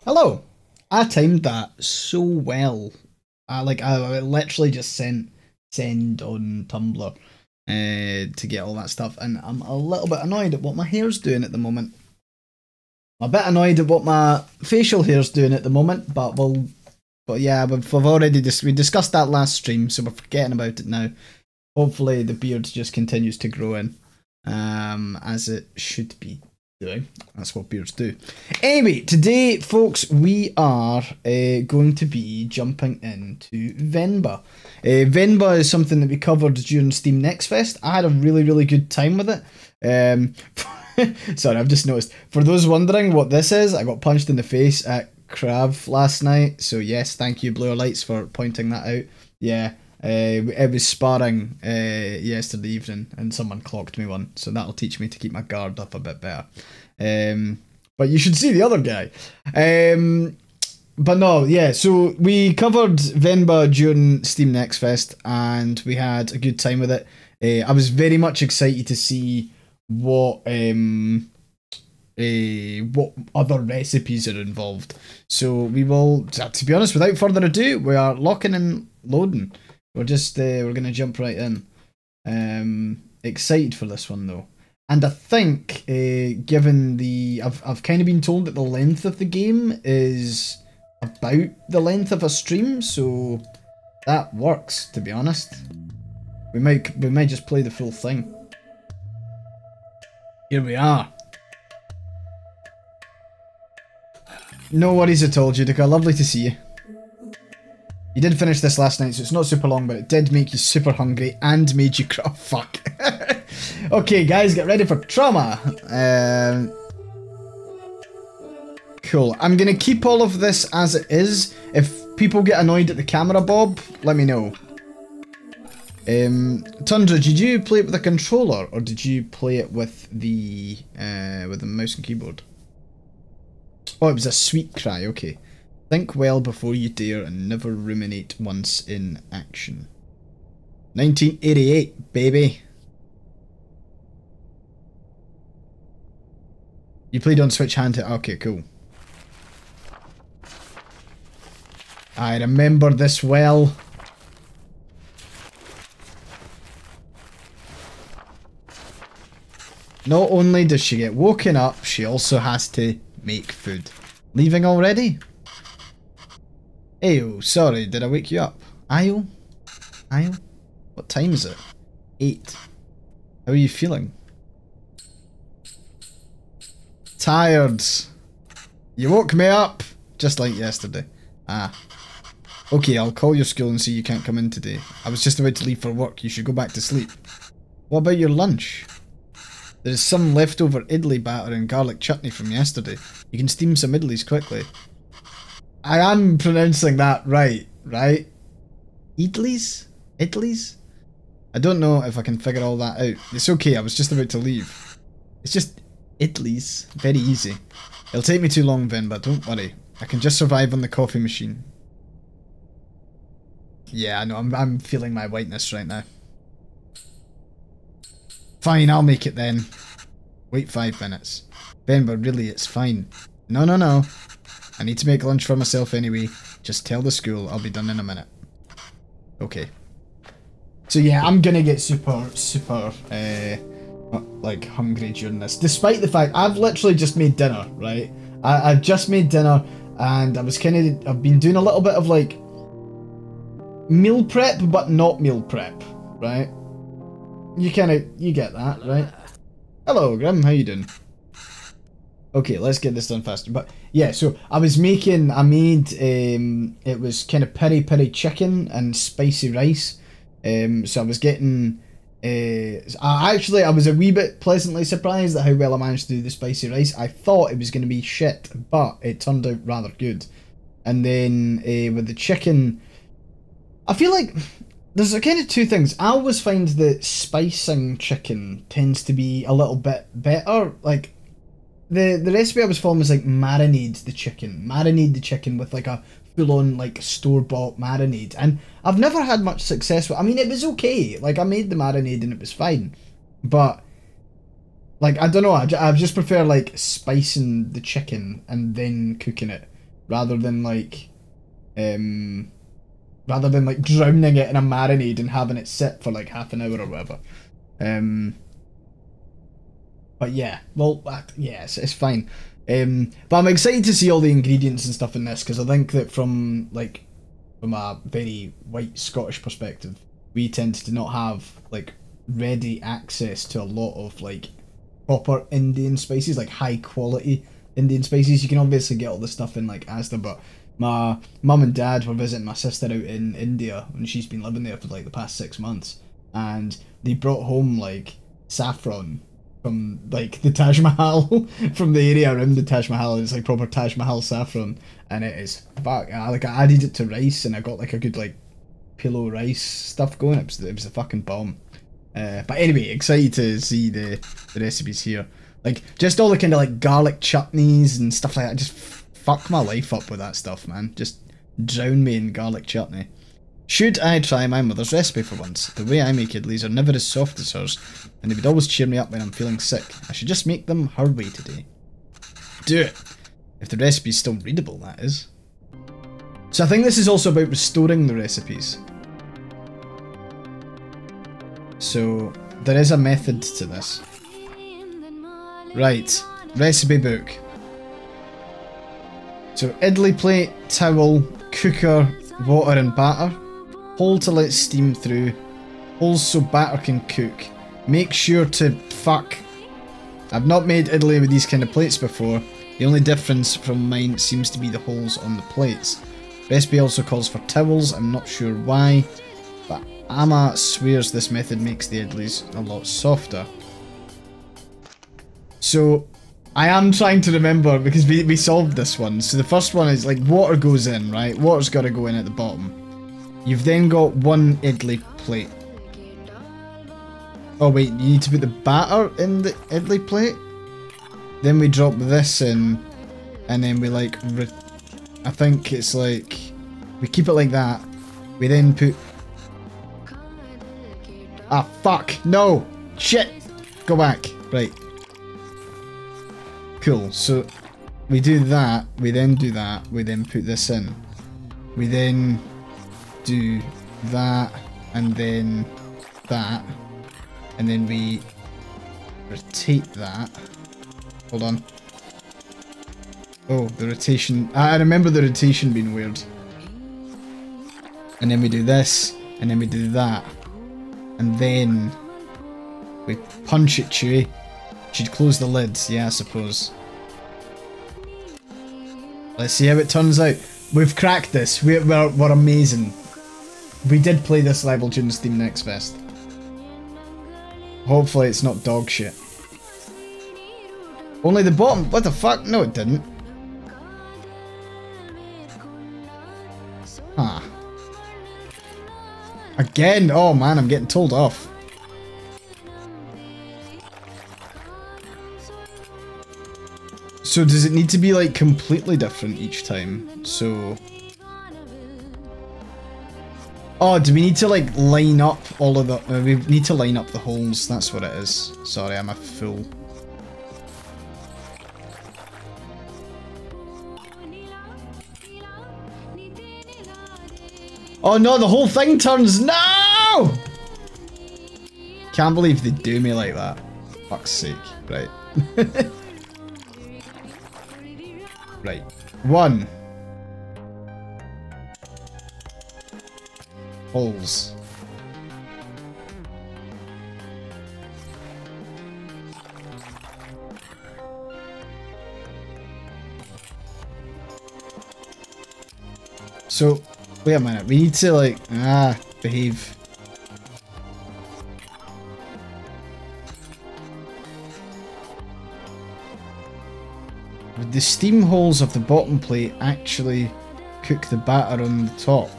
Hello. I timed that so well. I literally just send on Tumblr to get all that stuff, and I'm a little bit annoyed at what my hair's doing at the moment. I'm a bit annoyed at what my facial hair's doing at the moment, but yeah, we've already we discussed that last stream, so we're forgetting about it now. Hopefully, the beard just continues to grow in, as it should be doing. That's what beards do. Anyway, today, folks, we are going to be jumping into Venba. Venba is something that we covered during Steam Next Fest. I had a really, really good time with it. Sorry, I've just noticed. For those wondering what this is, I got punched in the face at Krav last night. So yes, thank you, Blue Lights, for pointing that out. Yeah. It was sparring yesterday evening, and someone clocked me one, so that'll teach me to keep my guard up a bit better. But you should see the other guy. But no, yeah, so we covered Venba during Steam Next Fest, and we had a good time with it. I was very much excited to see what other recipes are involved. So we will, to be honest, without further ado, we are locking and loading. We're just we're gonna jump right in. Excited for this one though, and I think given the I've kind of been told that the length of the game is about the length of a stream, so that works. To be honest, we might just play the full thing. Here we are. No worries at all, Judica. Lovely to see you. You did finish this last night, so it's not super long, but it did make you super hungry and made you cry. Fuck. Okay, guys, get ready for trauma. Cool. I'm going to keep all of this as it is. If people get annoyed at the camera, Bob, let me know. Tundra, did you play it with a controller, or did you play it with the mouse and keyboard? Oh, it was a sweet cry, okay. Think well before you dare and never ruminate once in action. 1988, baby. You played on Switch handheld? Okay, cool. I remember this well. Not only does she get woken up, she also has to make food. Leaving already? Ayo, sorry, did I wake you up? Ayo? Ayo? What time is it? 8. How are you feeling? Tired. You woke me up, just like yesterday. Ah. Okay, I'll call your school and see you can't come in today. I was just about to leave for work, you should go back to sleep. What about your lunch? There's some leftover idli batter and garlic chutney from yesterday. You can steam some idlis quickly. I am pronouncing that right, right? Idlis? Idlis? I don't know if I can figure all that out. It's okay, I was just about to leave. It's just idlis. Very easy. It'll take me too long, Venba, don't worry. I can just survive on the coffee machine. Yeah, I know, I'm feeling my whiteness right now. Fine, I'll make it then. Wait 5 minutes. Venba, really, it's fine. No, no, no. I need to make lunch for myself anyway. Just tell the school I'll be done in a minute. Okay. So yeah, I'm gonna get super, like, hungry during this. Despite the fact I've literally just made dinner, right? I've just made dinner, and I've been doing a little bit of, like, meal prep, but not meal prep, right? You get that, right? Hello, Grim, how you doing? Okay, let's get this done faster. But yeah, so I made it was kind of peri chicken and spicy rice. So I was getting, I was a wee bit pleasantly surprised at how well I managed to do the spicy rice. I thought it was going to be shit, but it turned out rather good. And then with the chicken, I feel like there's a kind of two things. I always find that spicing chicken tends to be a little bit better. Like, the recipe I was following was like marinade the chicken with like a full-on like store-bought marinade, and I've never had much success with. I mean, it was okay. Like, I made the marinade and it was fine, but like, I don't know. I just prefer like spicing the chicken and then cooking it. rather than like drowning it in a marinade and having it sit for like half an hour or whatever. But yeah, well, yeah, it's fine. But I'm excited to see all the ingredients and stuff in this, because I think that from a very white Scottish perspective, we tend to not have like ready access to a lot of like proper Indian spices, like high quality Indian spices. You can obviously get all the stuff in like Asda, but my mum and dad were visiting my sister out in India, and she's been living there for like the past 6 months, and they brought home like saffron from like the Taj Mahal, from the area around the Taj Mahal. It's like proper Taj Mahal saffron, and it is fuck. Like I added it to rice, and I got like a good like pillow rice stuff going. It was a fucking bomb. But anyway, excited to see the recipes here. Like just all the kind of like garlic chutneys and stuff like that. Just fuck my life up with that stuff, man. Just drown me in garlic chutney. Should I try my mother's recipe for once? The way I make idlis are never as soft as hers, and they would always cheer me up when I'm feeling sick. I should just make them her way today. Do it! If the recipe's still readable, that is. So I think this is also about restoring the recipes. So there is a method to this. Right, recipe book. So idli plate, towel, cooker, water and batter. Hole to let steam through. Holes so batter can cook. Make sure to fuck. I've not made idli with these kind of plates before. The only difference from mine seems to be the holes on the plates. Recipe also calls for towels. I'm not sure why, but Amma swears this method makes the idlis a lot softer. So I am trying to remember, because we solved this one. So the first one is like water goes in, right? Water's got to go in at the bottom. You've then got one idli plate. Oh wait, you need to put the batter in the idli plate? Then we drop this in, and then we like, I think it's like, we keep it like that. We then put, ah fuck, no, shit, go back, right. Cool, so we do that, we then do that, we then put this in. We then do that, and then that, and then we rotate that. Hold on. Oh, the rotation. I remember the rotation being weird. And then we do this, and then we do that. And then we punch it, Chewy. Should close the lids, yeah, I suppose. Let's see how it turns out. We've cracked this. We're amazing. We did play this level during Steam Next Fest. Hopefully it's not dog shit. Only the bottom. What the fuck? No, it didn't. Huh. Again? Oh man, I'm getting told off. So does it need to be like completely different each time? So... Oh, do we need to like line up all of the... we need to line up the holes, that's what it is. Sorry, I'm a fool. Oh no, the whole thing turns... No! Can't believe they do me like that. Fuck's sake. Right. Right. 1. Holes. So, wait a minute, we need to like, behave. Would the steam holes of the bottom plate actually cook the batter on the top?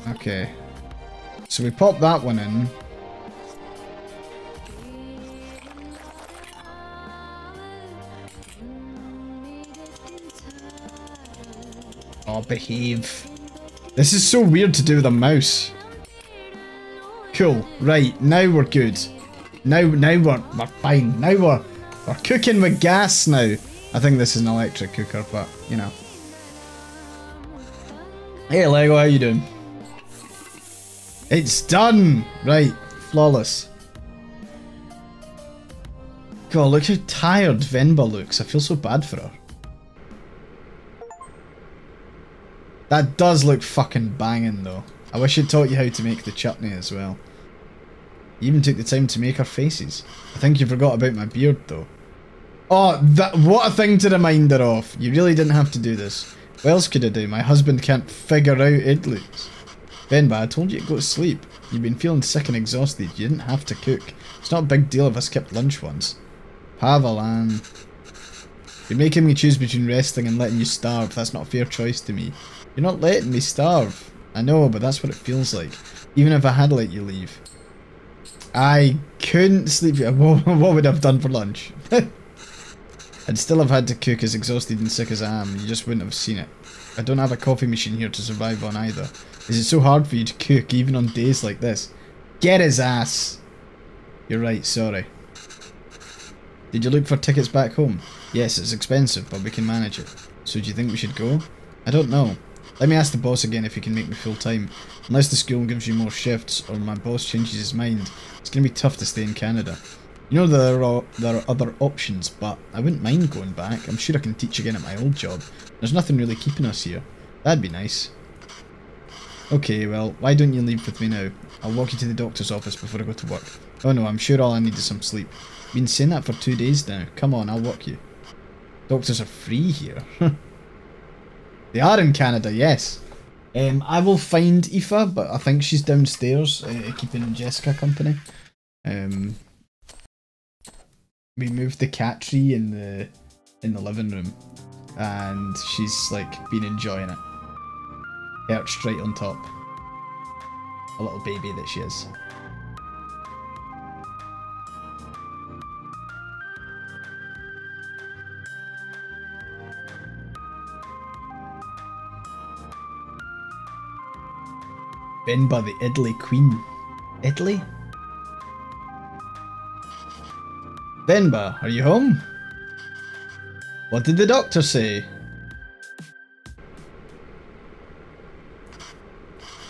Okay. So we pop that one in. Oh, behave. This is so weird to do with a mouse. Cool. Right, now we're good. Now we're fine. Now we're cooking with gas now. I think this is an electric cooker, but, you know. Hey Lego, how you doing? It's done! Right, flawless. God, look how tired Venba looks. I feel so bad for her. That does look fucking banging though. I wish it taught you how to make the chutney as well. You even took the time to make her faces. I think you forgot about my beard though. Oh, what a thing to remind her of. You really didn't have to do this. What else could I do? My husband can't figure out idlis. Venba, I told you to go to sleep. You've been feeling sick and exhausted. You didn't have to cook. It's not a big deal if I skipped lunch once. Pavalan. You're making me choose between resting and letting you starve. That's not a fair choice to me. You're not letting me starve. I know, but that's what it feels like. Even if I had let you leave. I couldn't sleep. What would I have done for lunch? I'd still have had to cook, as exhausted and sick as I am. You just wouldn't have seen it. I don't have a coffee machine here to survive on either. Is it so hard for you to cook, even on days like this? Get his ass! You're right, sorry. Did you look for tickets back home? Yes, it's expensive, but we can manage it. So do you think we should go? I don't know. Let me ask the boss again if he can make me full time. Unless the school gives you more shifts, or my boss changes his mind, it's going to be tough to stay in Canada. You know there are other options, but I wouldn't mind going back. I'm sure I can teach again at my old job. There's nothing really keeping us here. That'd be nice. Okay, well, why don't you leave with me now? I'll walk you to the doctor's office before I go to work. Oh no, I'm sure all I need is some sleep. I've been saying that for 2 days now. Come on, I'll walk you. Doctors are free here. They are in Canada, yes. I will find Aoife, but I think she's downstairs keeping Jessica company. We moved the cat tree in the living room, and she's like been enjoying it. Perched right on top. A little baby that she is. Venba the Italy Queen. Italy? Venba, are you home? What did the doctor say?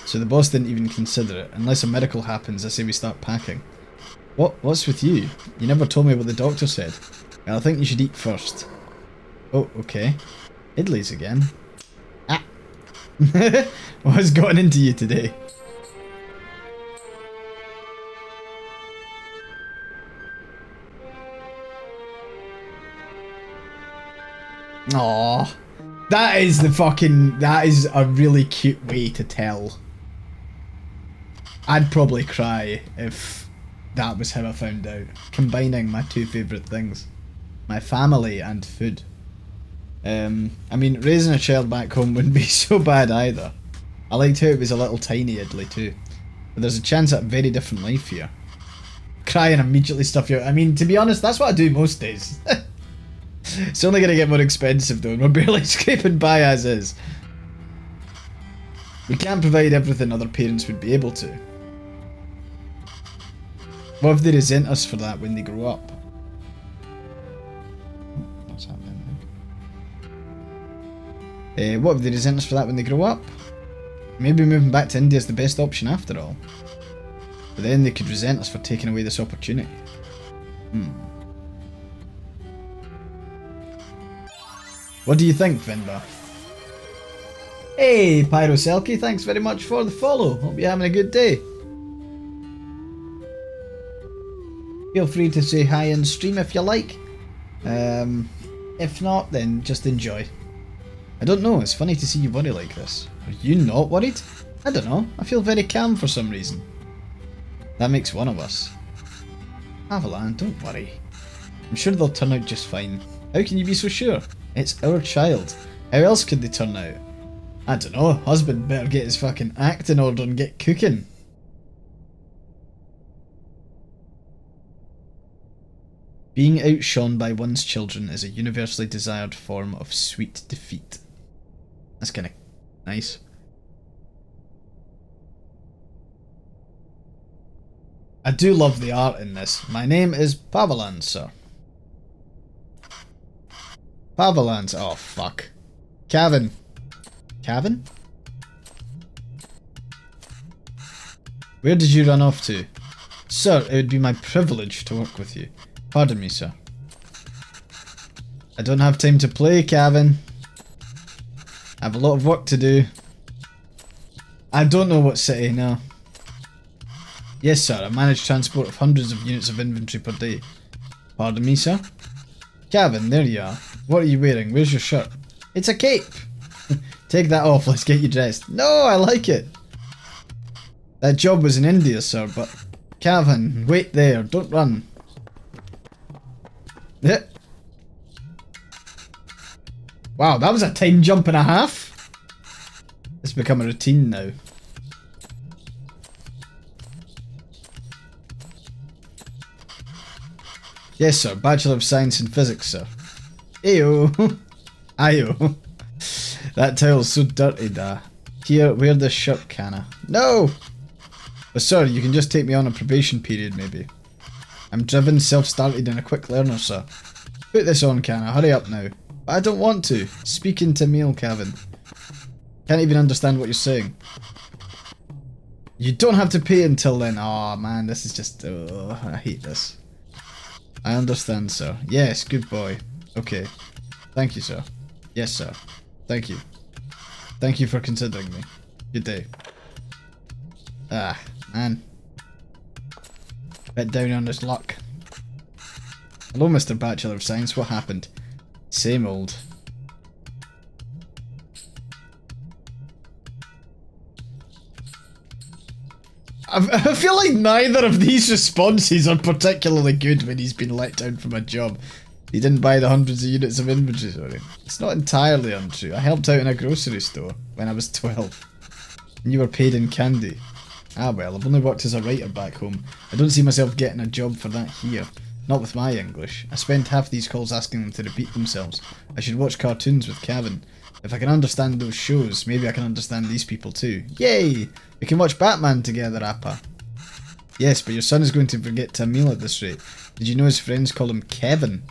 So the boss didn't even consider it. Unless a miracle happens, I say we start packing. What's with you? You never told me what the doctor said. Well, I think you should eat first. Oh, okay. Idlis again. Ah! What has gotten into you today? Aww. That is a really cute way to tell. I'd probably cry if that was how I found out. Combining my two favourite things. My family and food. I mean, raising a child back home wouldn't be so bad either. I liked how it was a little tiny Italy too. But there's a chance at a very different life here. Cry and immediately stuff you out. I mean, to be honest, that's what I do most days. It's only going to get more expensive though, and we're barely scraping by as is. We can't provide everything other parents would be able to. What if they resent us for that when they grow up? What's happening now? What if they resent us for that when they grow up? Maybe moving back to India is the best option after all. But then they could resent us for taking away this opportunity. What do you think, Venba? Hey, Pyroselki, thanks very much for the follow. Hope you're having a good day. Feel free to say hi and stream if you like. If not, then just enjoy. I don't know, it's funny to see you worry like this. Are you not worried? I don't know, I feel very calm for some reason. That makes one of us. Avalan, don't worry. I'm sure they'll turn out just fine. How can you be so sure? It's our child. How else could they turn out? I don't know, husband better get his fucking act in order and get cooking. Being outshone by one's children is a universally desired form of sweet defeat. That's kinda nice. I do love the art in this. My name is Pavalan, sir. Pavalans. Oh, fuck. Kevin. Kevin? Where did you run off to? Sir, it would be my privilege to work with you. Pardon me, sir. I don't have time to play, Kevin. I have a lot of work to do. I don't know what city, no. Yes, sir, I manage transport of hundreds of units of inventory per day. Pardon me, sir? Kevin, there you are. What are you wearing? Where's your shirt? It's a cape! Take that off, let's get you dressed. No, I like it! That job was in India, sir, but... Kevin, wait there, don't run. Yeah. Wow, that was a time jump and a half. It's become a routine now. Yes, sir. Bachelor of Science in Physics, sir. Ayo. Ayo. That towel's so dirty, da. Here, wear this shirt, canna. No! But sir, you can just take me on a probation period, maybe. I'm driven, self-started, and a quick learner, sir. Put this on, canna. Hurry up now. But I don't want to. Speaking to meal, Kevin. Can't even understand what you're saying. You don't have to pay until then. Oh man, this is just... Oh, I hate this. I understand, sir. Yes, good boy. Okay. Thank you, sir. Yes, sir. Thank you. Thank you for considering me. Good day. Ah, man. Bit down on his luck. Hello, Mr. Bachelor of Science. What happened? Same old. I feel like neither of these responses are particularly good when he's been let down from a job. He didn't buy the hundreds of units of inventory, sorry. It's not entirely untrue. I helped out in a grocery store when I was 12. And you were paid in candy. Ah well, I've only worked as a writer back home. I don't see myself getting a job for that here. Not with my English. I spent half these calls asking them to repeat themselves. I should watch cartoons with Kevin. If I can understand those shows, maybe I can understand these people too. Yay! We can watch Batman together, Appa. Yes, but your son is going to forget Tamil at this rate. Did you know his friends call him Kevin?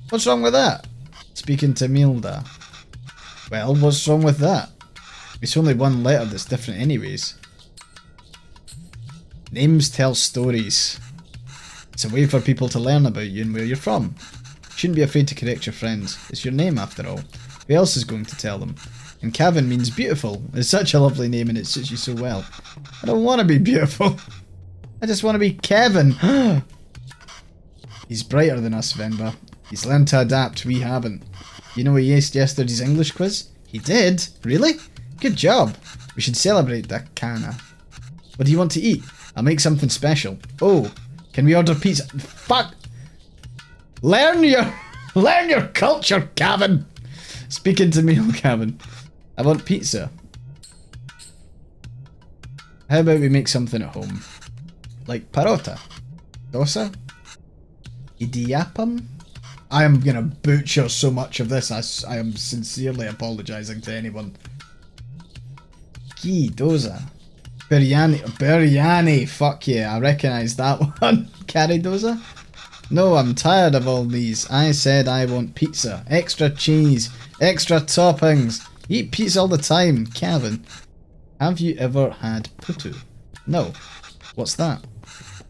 What's wrong with that? Speaking Tamil, da. Well, what's wrong with that? It's only one letter that's different anyways. Names tell stories. It's a way for people to learn about you and where you're from. You shouldn't be afraid to correct your friends. It's your name after all. Who else is going to tell them? And Kevin means beautiful. It's such a lovely name and it suits you so well. I don't want to be beautiful. I just want to be Kevin. He's brighter than us, Venba. He's learned to adapt, we haven't. You know he aced yesterday's English quiz? He did? Really? Good job. We should celebrate that, canna. What do you want to eat? I'll make something special. Oh, can we order pizza? Fuck! Learn your culture, Kevin! Speaking to me, Kevin. I want pizza. How about we make something at home? Like parota? Dosa? Idiyappam? I am gonna butcher so much of this. I am sincerely apologising to anyone. Ki dosa. Biryani. Biryani. Fuck yeah, I recognise that one. Curry dosa? No, I'm tired of all these. I said I want pizza. Extra cheese. Extra toppings. You eat pizza all the time, Kevin. Have you ever had putu? No. What's that?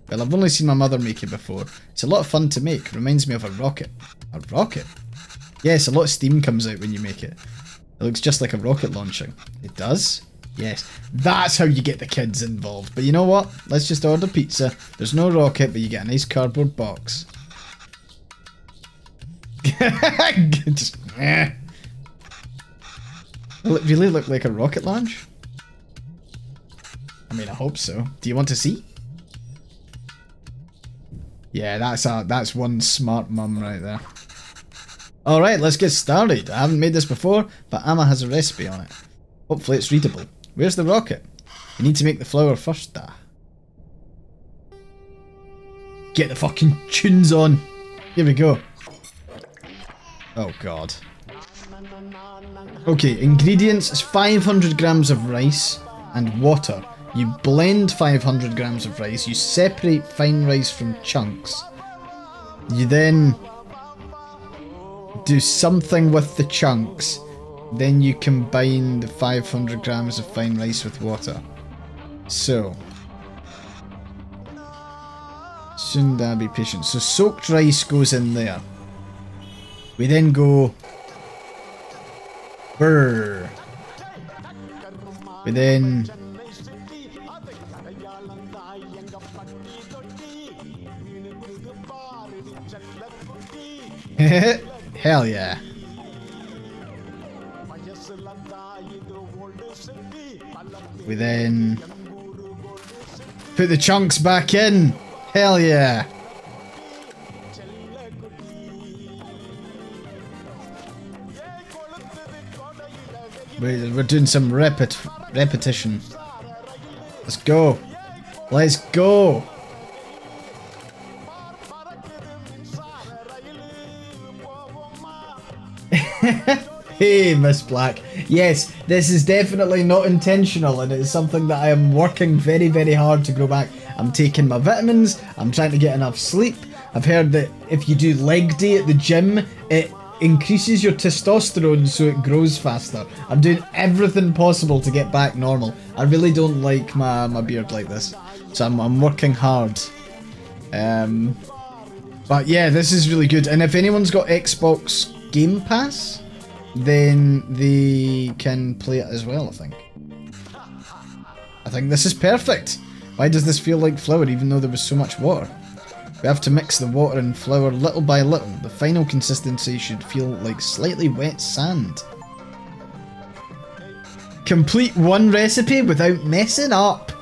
Well, I've only seen my mother make it before. It's a lot of fun to make. Reminds me of a rocket. A rocket? Yes, a lot of steam comes out when you make it. It looks just like a rocket launching. It does? Yes. That's how you get the kids involved. But you know what? Let's just order pizza. There's no rocket, but you get a nice cardboard box. Just, Will it really look like a rocket launch? I mean, I hope so. Do you want to see? Yeah, that's one smart mum right there. Alright, let's get started. I haven't made this before, but Amma has a recipe on it. Hopefully it's readable. Where's the rocket? You need to make the flour first, da. Get the fucking tunes on. Here we go. Oh god. Okay, ingredients is 500 grams of rice and water. You blend 500 grams of rice, you separate fine rice from chunks. You then do something with the chunks, then you combine the 500 grams of fine rice with water. So, Sunda, be patient. So soaked rice goes in there. We then go brr. We then hell yeah. We then put the chunks back in. Hell yeah. We're doing some repetition. Let's go. Let's go. Hey, Miss Black. Yes, this is definitely not intentional, and it is something that I am working very, very hard to grow back. I'm taking my vitamins. I'm trying to get enough sleep. I've heard that if you do leg day at the gym, it increases your testosterone so it grows faster. I'm doing everything possible to get back normal. I really don't like my beard like this, so I'm working hard. But yeah, this is really good. And if anyone's got Xbox Game Pass, then they can play it as well, I think. I think this is perfect. Why does this feel like flour even though there was so much water? We have to mix the water and flour little by little. The final consistency should feel like slightly wet sand. Complete one recipe without messing up.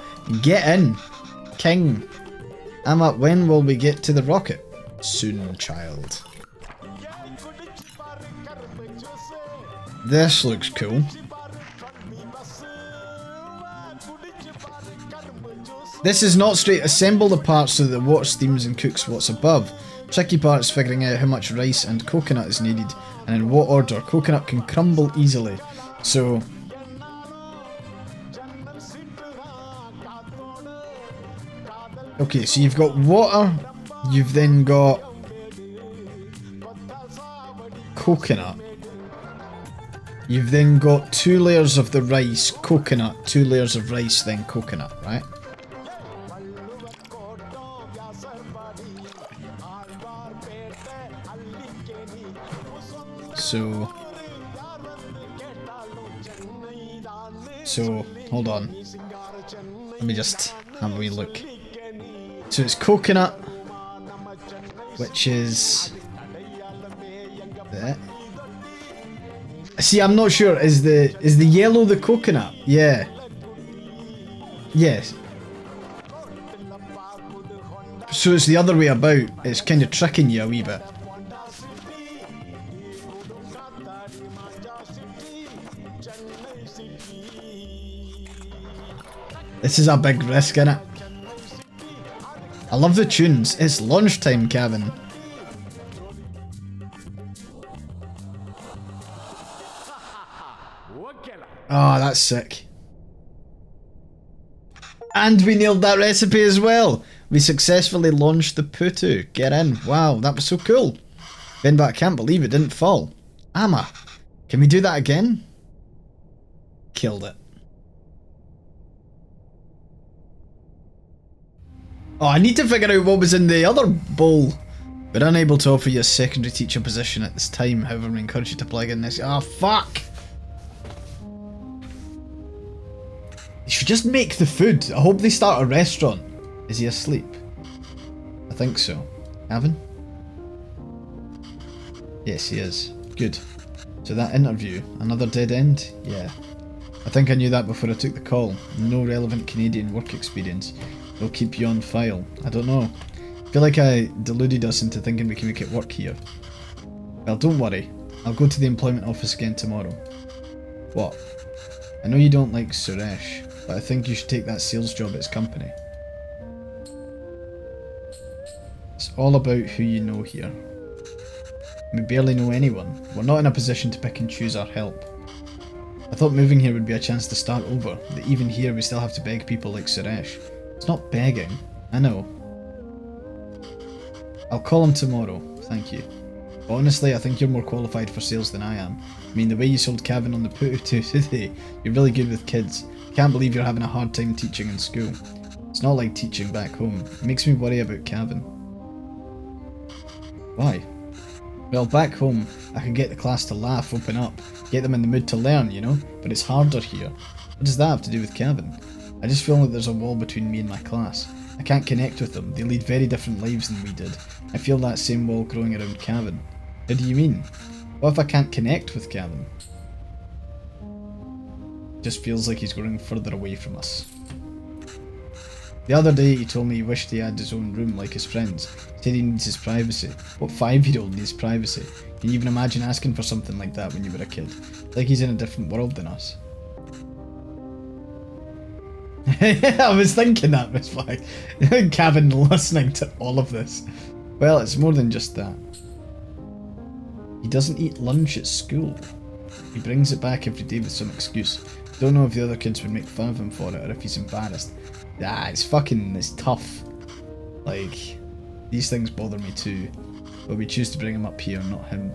Get in. King. Amma, when will we get to the rocket? Soon, child. This looks cool. This is not straight. Assemble the parts so that the water steams and cooks what's above. Tricky part is figuring out how much rice and coconut is needed and in what order. Coconut can crumble easily. So okay, so you've got water, you've then got coconut. You've then got 2 layers of the rice, coconut, 2 layers of rice, then coconut, right? So, hold on. Let me just have a wee look. So it's coconut, which is there. See, I'm not sure. Is the yellow the coconut? Yeah. Yes. So it's the other way about. It's kind of tricking you a wee bit. This is a big risk, innit? I love the tunes. It's lunchtime, Kevin. Oh, that's sick. And we nailed that recipe as well. We successfully launched the putu. Get in. Wow, that was so cool. Venba, I can't believe it didn't fall. Amma, can we do that again? Killed it. Oh, I need to figure out what was in the other bowl. We're unable to offer you a secondary teacher position at this time. However, we encourage you to plug in this. Oh, fuck. You should just make the food. I hope they start a restaurant. Is he asleep? I think so. Evan? Yes, he is. Good. So that interview, another dead end? Yeah. I think I knew that before I took the call. No relevant Canadian work experience. They'll keep you on file. I don't know. I feel like I deluded us into thinking we can make it work here. Well, don't worry. I'll go to the employment office again tomorrow. What? I know you don't like Suresh, but I think you should take that sales job at his company. It's all about who you know here. We barely know anyone. We're not in a position to pick and choose our help. I thought moving here would be a chance to start over, that even here we still have to beg people like Suresh. It's not begging. I know. I'll call him tomorrow. Thank you. Honestly, I think you're more qualified for sales than I am. I mean, the way you sold Kevin on the poo today, you're really good with kids. I can't believe you're having a hard time teaching in school. It's not like teaching back home. It makes me worry about Kevin. Why? Well, back home, I can get the class to laugh, open up, get them in the mood to learn, you know? But it's harder here. What does that have to do with Kevin? I just feel like there's a wall between me and my class. I can't connect with them. They lead very different lives than we did. I feel that same wall growing around Kevin. What do you mean? What if I can't connect with Kevin? Just feels like he's growing further away from us. The other day he told me he wished he had his own room like his friends. Said he needs his privacy. What 5-year-old needs privacy? Can you even imagine asking for something like that when you were a kid? It's like he's in a different world than us. I was thinking that was like Kevin listening to all of this. Well, it's more than just that. He doesn't eat lunch at school. He brings it back every day with some excuse. Don't know if the other kids would make fun of him for it or if he's embarrassed. Ah, it's tough. Like, these things bother me too. But we choose to bring him up here, not him.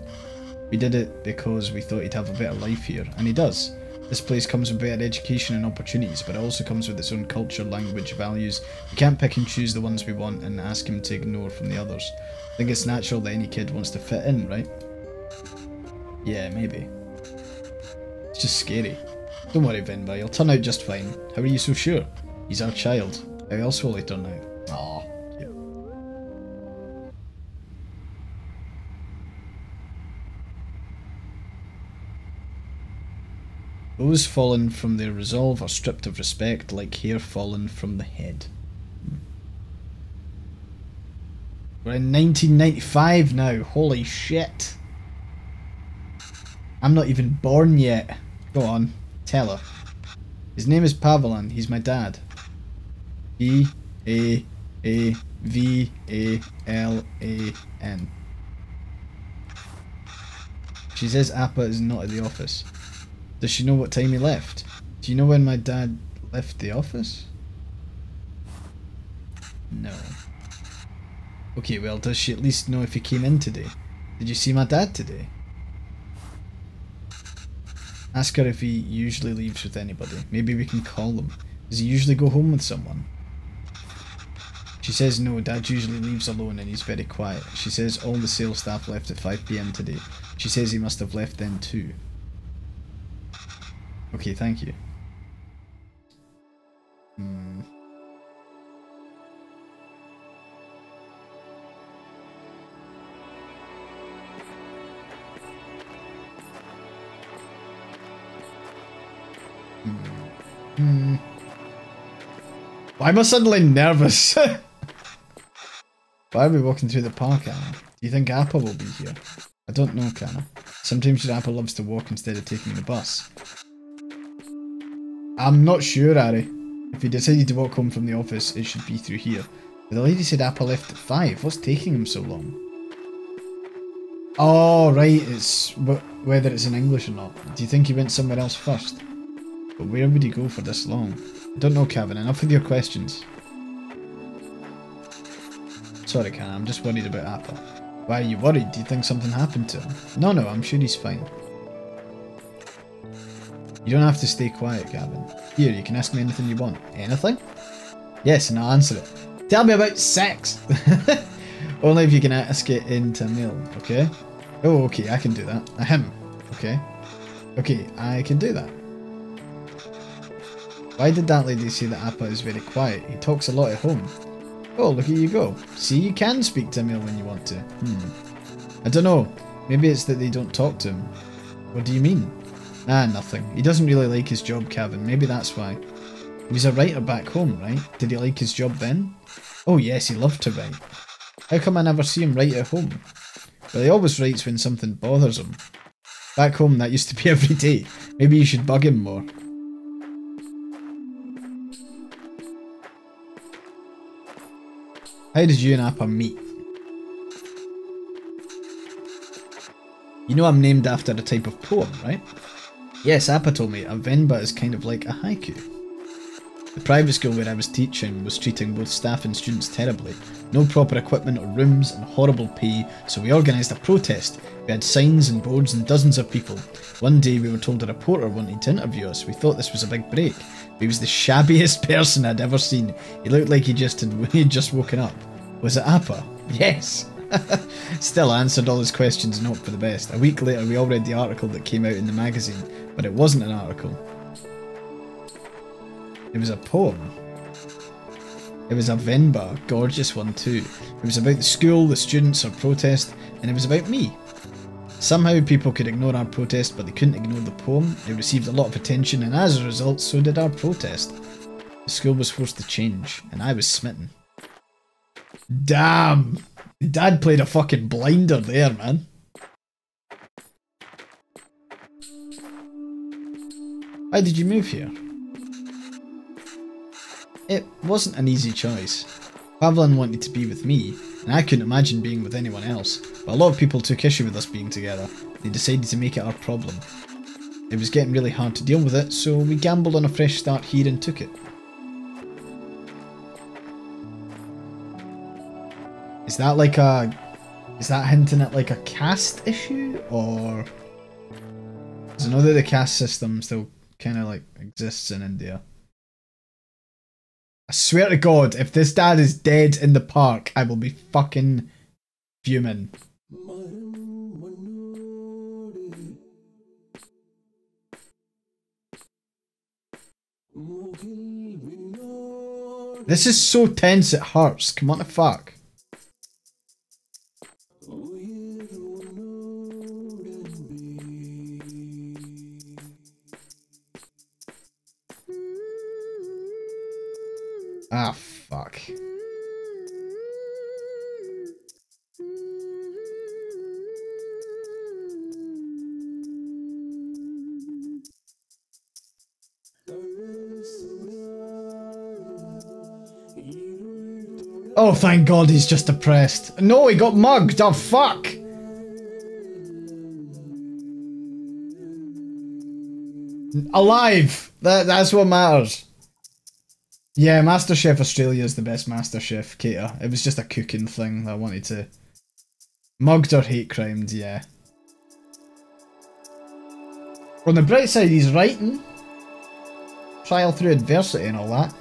We did it because we thought he'd have a better life here, and he does. This place comes with better education and opportunities, but it also comes with its own culture, language, values. We can't pick and choose the ones we want and ask him to ignore from the others. I think it's natural that any kid wants to fit in, right? Yeah, maybe. It's just scary. Don't worry, Venba, he'll turn out just fine. How are you so sure? He's our child. How else will he turn out? Aw, cute. Those fallen from their resolve are stripped of respect like hair fallen from the head. We're in 1995 now, holy shit. I'm not even born yet. Go on, tell her. His name is Pavelan, he's my dad. P-A-A-V-A-L-A-N. She says Appa is not at the office. Does she know what time he left? Do you know when my dad left the office? No. Okay, well, does she at least know if he came in today? Did you see my dad today? Ask her if he usually leaves with anybody. Maybe we can call him. Does he usually go home with someone? She says no, Dad usually leaves alone and he's very quiet. She says all the sales staff left at 5 PM today. She says he must have left then too. Okay, thank you. Why am I suddenly nervous? Why are we walking through the park, Anna? Do you think Appa will be here? I don't know, Kana. Sometimes your Appa loves to walk instead of taking the bus. I'm not sure, Ari. If he decided to walk home from the office, it should be through here. But the lady said Appa left at 5. What's taking him so long? Oh, right. It's whether it's in English or not. Do you think he went somewhere else first? But where would he go for this long? I don't know, Kevin. Enough with your questions. Sorry, Kana. I'm just worried about Appa. Why are you worried? Do you think something happened to him? No, I'm sure he's fine. You don't have to stay quiet, Gavin. Here, you can ask me anything you want. Anything? Yes, and I'll answer it. Tell me about sex! Only if you can ask it in Tamil, okay? Oh, okay, I can do that. Ahem. Okay. Okay, I can do that. Why did that lady say that Appa is very quiet? He talks a lot at home. Oh, look at you go. See, you can speak Tamil when you want to. I don't know. Maybe it's that they don't talk to him. What do you mean? Ah, nothing. He doesn't really like his job, Kevin. Maybe that's why. He was a writer back home, right? Did he like his job then? Oh yes, he loved to write. How come I never see him write at home? Well, he always writes when something bothers him. Back home, that used to be every day. Maybe you should bug him more. How did you and Appa meet? You know I'm named after a type of poem, right? Yes, Appa told me a Venba is kind of like a haiku. The private school where I was teaching was treating both staff and students terribly. No proper equipment or rooms and horrible pay, so we organised a protest. We had signs and boards and dozens of people. One day we were told a reporter wanted to interview us. We thought this was a big break. He was the shabbiest person I'd ever seen. He looked like he'd just woken up. Was it Appa? Yes! Still, I answered all his questions and hoped for the best. A week later we all read the article that came out in the magazine, but it wasn't an article. It was a poem. It was a Venba, a gorgeous one too. It was about the school, the students, our protest, and it was about me. Somehow people could ignore our protest, but they couldn't ignore the poem. It received a lot of attention, and as a result, so did our protest. The school was forced to change, and I was smitten. Damn! Dad played a fucking blinder there, man. Why did you move here? It wasn't an easy choice. Pavlin wanted to be with me, and I couldn't imagine being with anyone else, but a lot of people took issue with us being together. They decided to make it our problem. It was getting really hard to deal with it, so we gambled on a fresh start here and took it. Is that hinting at like a caste issue, or? Because I know that the caste system still kind of like exists in India. I swear to God, if this dad is dead in the park, I will be fucking fuming. This is so tense it hurts. Come on, the fuck. Ah, fuck. Oh, thank God he's just depressed. No, he got mugged. Oh, fuck. Alive. That's what matters. Yeah, MasterChef Australia is the best MasterChef cater. It was just a cooking thing that I wanted to... Mugged or hate crimed, yeah. On the bright side, he's writing. Trial through adversity and all that.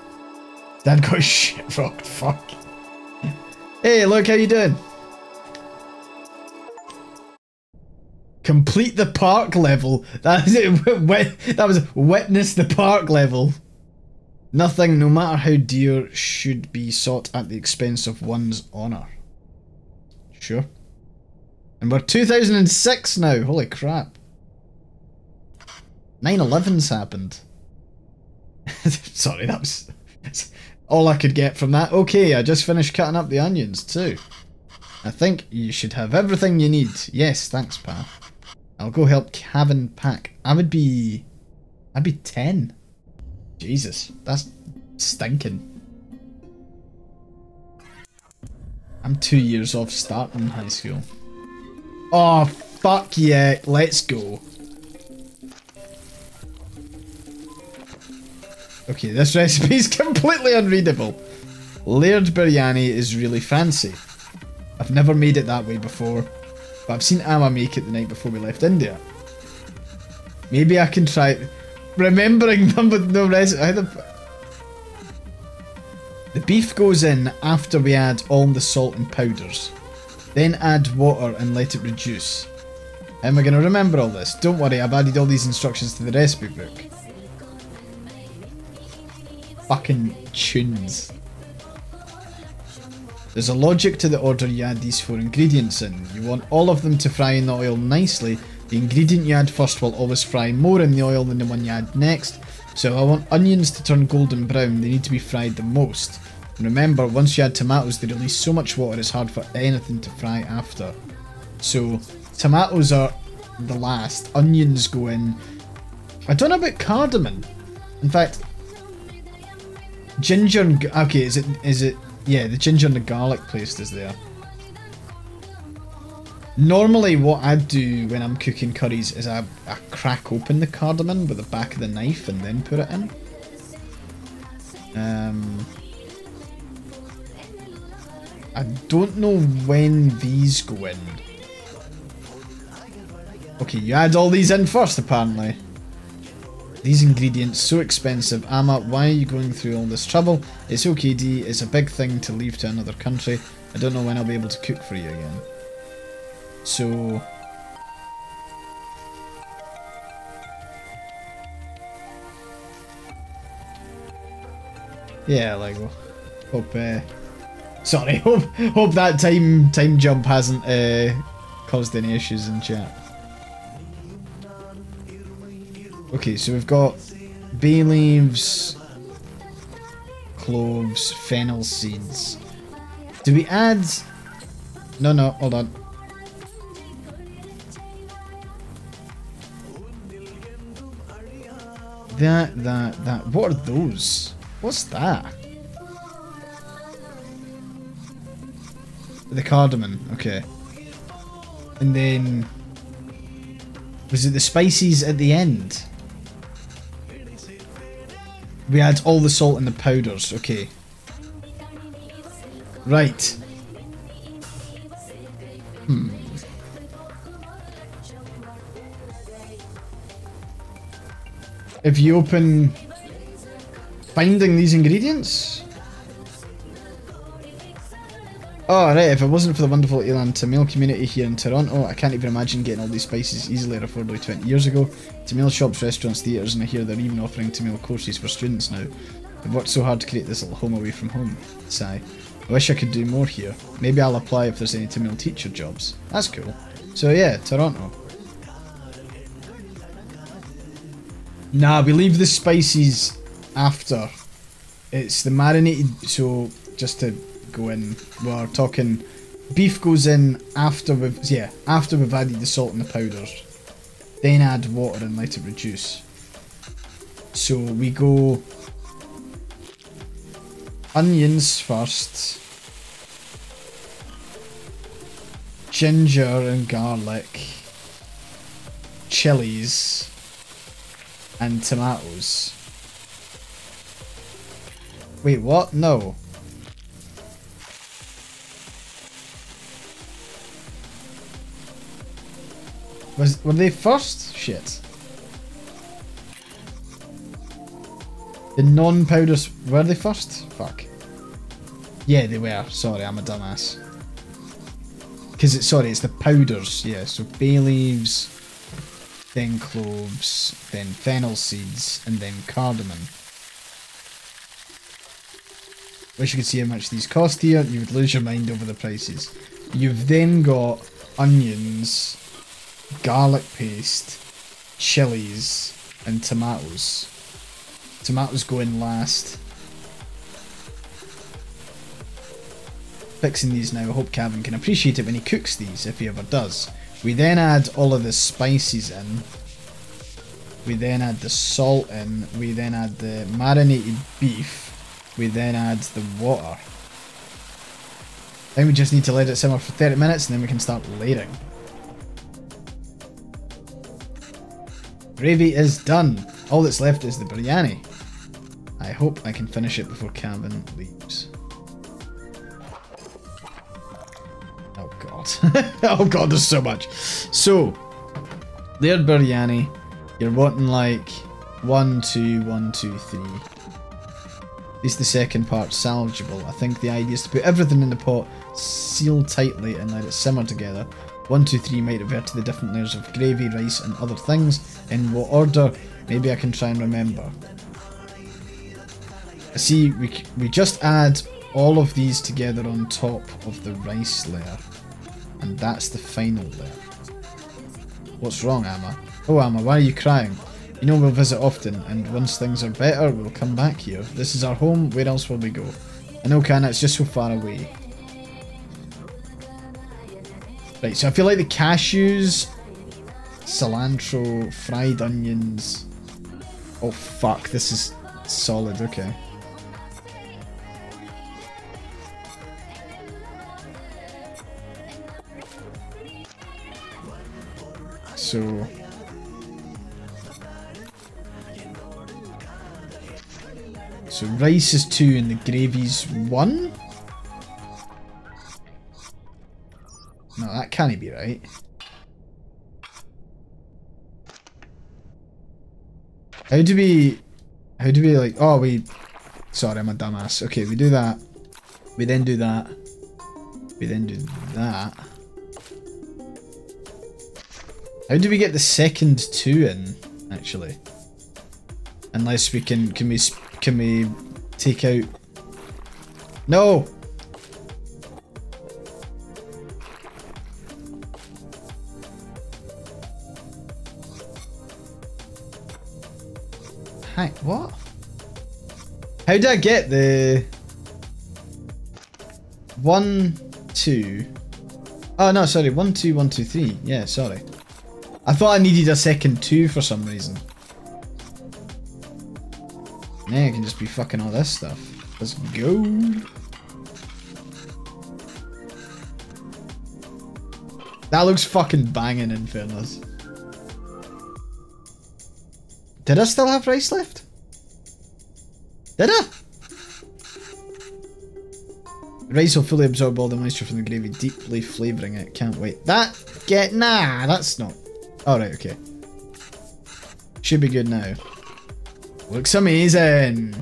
Dad got his shit rocked, fuck. Hey, look, how you doing? Complete the park level. That was it. That was witness the park level. Nothing, no matter how dear, should be sought at the expense of one's honour. Sure. And we're 2006 now, holy crap. 9/11's happened. Sorry, that was all I could get from that. Okay, I just finished cutting up the onions too. I think you should have everything you need. Yes, thanks, pal. I'll go help Cavan pack. I'd be 10. Jesus, that's stinking. I'm 2 years off starting high school. Oh, fuck yeah, let's go. Okay, this recipe is completely unreadable. Layered biryani is really fancy. I've never made it that way before, but I've seen Amma make it the night before we left India. Maybe I can try... Remembering them with no recipe. The beef goes in after we add all the salt and powders. Then add water and let it reduce. How am I going to remember all this? Don't worry, I've added all these instructions to the recipe book. Fucking tunes. There's a logic to the order you add these 4 ingredients in. You want all of them to fry in the oil nicely. The ingredient you add first will always fry more in the oil than the one you add next. So I want onions to turn golden brown, they need to be fried the most. And remember, once you add tomatoes, they release so much water it's hard for anything to fry after. So, tomatoes are the last, onions go in. I don't know about cardamom. In fact, ginger and... Okay, is it... Yeah, the ginger and the garlic paste is there. Normally what I do when I'm cooking curries is I crack open the cardamom with the back of the knife and then put it in. I don't know when these go in. Okay, you add all these in first, apparently. These ingredients, so expensive. Amma, why are you going through all this trouble? It's okay, D. It's a big thing to leave to another country. I don't know when I'll be able to cook for you again. So... yeah, like, hope, sorry, hope that time jump hasn't, caused any issues in chat. Okay, so we've got bay leaves, cloves, fennel seeds. Do we add... no, hold on. That. What are those? What's that? The cardamom, okay. And then... was it the spices at the end? We add all the salt and the powders, okay. Right. If you open... finding these ingredients? Oh, right, if it wasn't for the wonderful Elan Tamil community here in Toronto, I can't even imagine getting all these spices easily or affordably 20 years ago. Tamil shops, restaurants, theatres, and I hear they're even offering Tamil courses for students now. I've worked so hard to create this little home away from home. Sigh. I wish I could do more here. Maybe I'll apply if there's any Tamil teacher jobs. That's cool. So yeah, Toronto. Nah, we leave the spices after. It's the marinated, so just to go in, we're talking beef goes in after we've added the salt and the powders, then add water and let it reduce. So we go onions first, ginger and garlic, chilies and tomatoes. Wait, what? No. Were they first? Shit. The non-powders, were they first? Fuck. Yeah, they were. Sorry, I'm a dumbass. Because it's the powders, yeah. So bay leaves, then cloves, then fennel seeds, and then cardamom. Wish you could see how much these cost here. You would lose your mind over the prices. You've then got onions, garlic paste, chilies, and tomatoes. Tomatoes go in last. Fixing these now. I hope Kevin can appreciate it when he cooks these, if he ever does. We then add all of the spices in. We then add the salt in. We then add the marinated beef. We then add the water. Then we just need to let it simmer for 30 minutes and then we can start layering. Gravy is done. All that's left is the biryani. I hope I can finish it before Kevin leaves. Oh god. Oh god, there's so much. So, layered biryani. You're wanting like 1, 2, 1, 2, 3. At least the second part salvageable. I think the idea is to put everything in the pot, seal tightly and let it simmer together. 1, 2, 3 might refer to the different layers of gravy, rice and other things. In what order? Maybe I can try and remember. I see we just add all of these together on top of the rice layer. And that's the final layer. What's wrong, Amma? Oh, Amma, why are you crying? You know we'll visit often, and once things are better, we'll come back here. This is our home, where else will we go? I know, Kana, it's just so far away. Right, so I feel like the cashews, cilantro, fried onions... Oh fuck, this is solid, okay. So... So rice is 2 and the gravy's 1? No, that can't be right. How do we like, oh sorry, I'm a dumbass. Okay, we do that. We then do that. We then do that. How do we get the second 2 in, actually? Unless we can we take out... No! Hi, what? How did I get the... 1, 2... Oh no, sorry, 1, 2, 1, 2, 3. Yeah, sorry. I thought I needed a second 2 for some reason. Now I can just be fucking all this stuff. Let's go. That looks fucking banging, in fairness. Did I still have rice left? Did I? Rice will fully absorb all the moisture from the gravy, deeply flavouring it. Can't wait. Nah, that's not. Alright, okay. Should be good now. Looks amazing!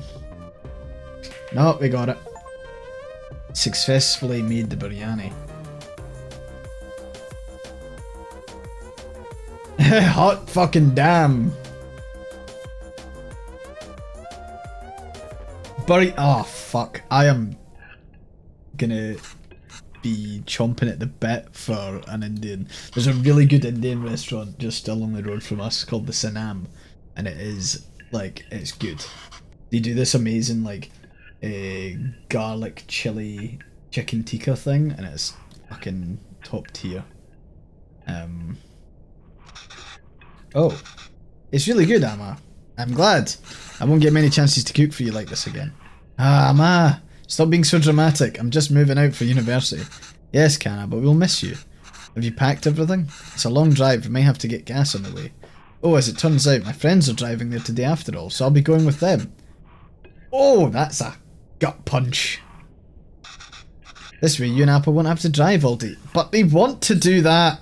No, we got it. Successfully made the biryani. Hot fucking damn! Oh fuck, I am gonna be chomping at the bit for an Indian. There's a really good Indian restaurant just along the road from us called the Sanam, and it is like, it's good. They do this amazing like garlic chili chicken tikka thing, and it's fucking top tier. Oh, it's really good, Amma. I'm glad. I won't get many chances to cook for you like this again. Ah, Amma, stop being so dramatic. I'm just moving out for university. Yes, Kana, but we'll miss you. Have you packed everything? It's a long drive. We may have to get gas on the way. Oh, as it turns out, my friends are driving there today after all, so I'll be going with them. Oh, that's a gut punch. This way, you and Apple won't have to drive all day. But they want to do that.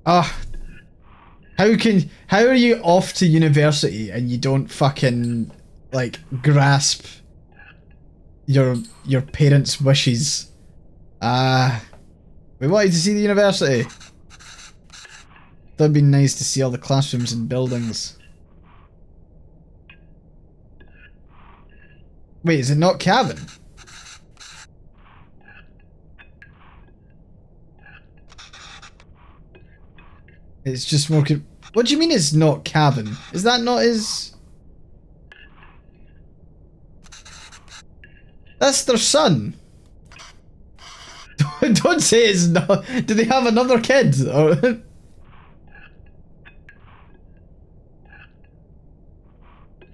Ah. How are you off to university and you don't fucking, like, grasp your parents' wishes? We wanted to see the university. That'd be nice to see all the classrooms and buildings. Wait, is it not cabin? It's just more... What do you mean it's not cabin? Is that not his... That's their son. Don't say it's not... Do they have another kid? Or...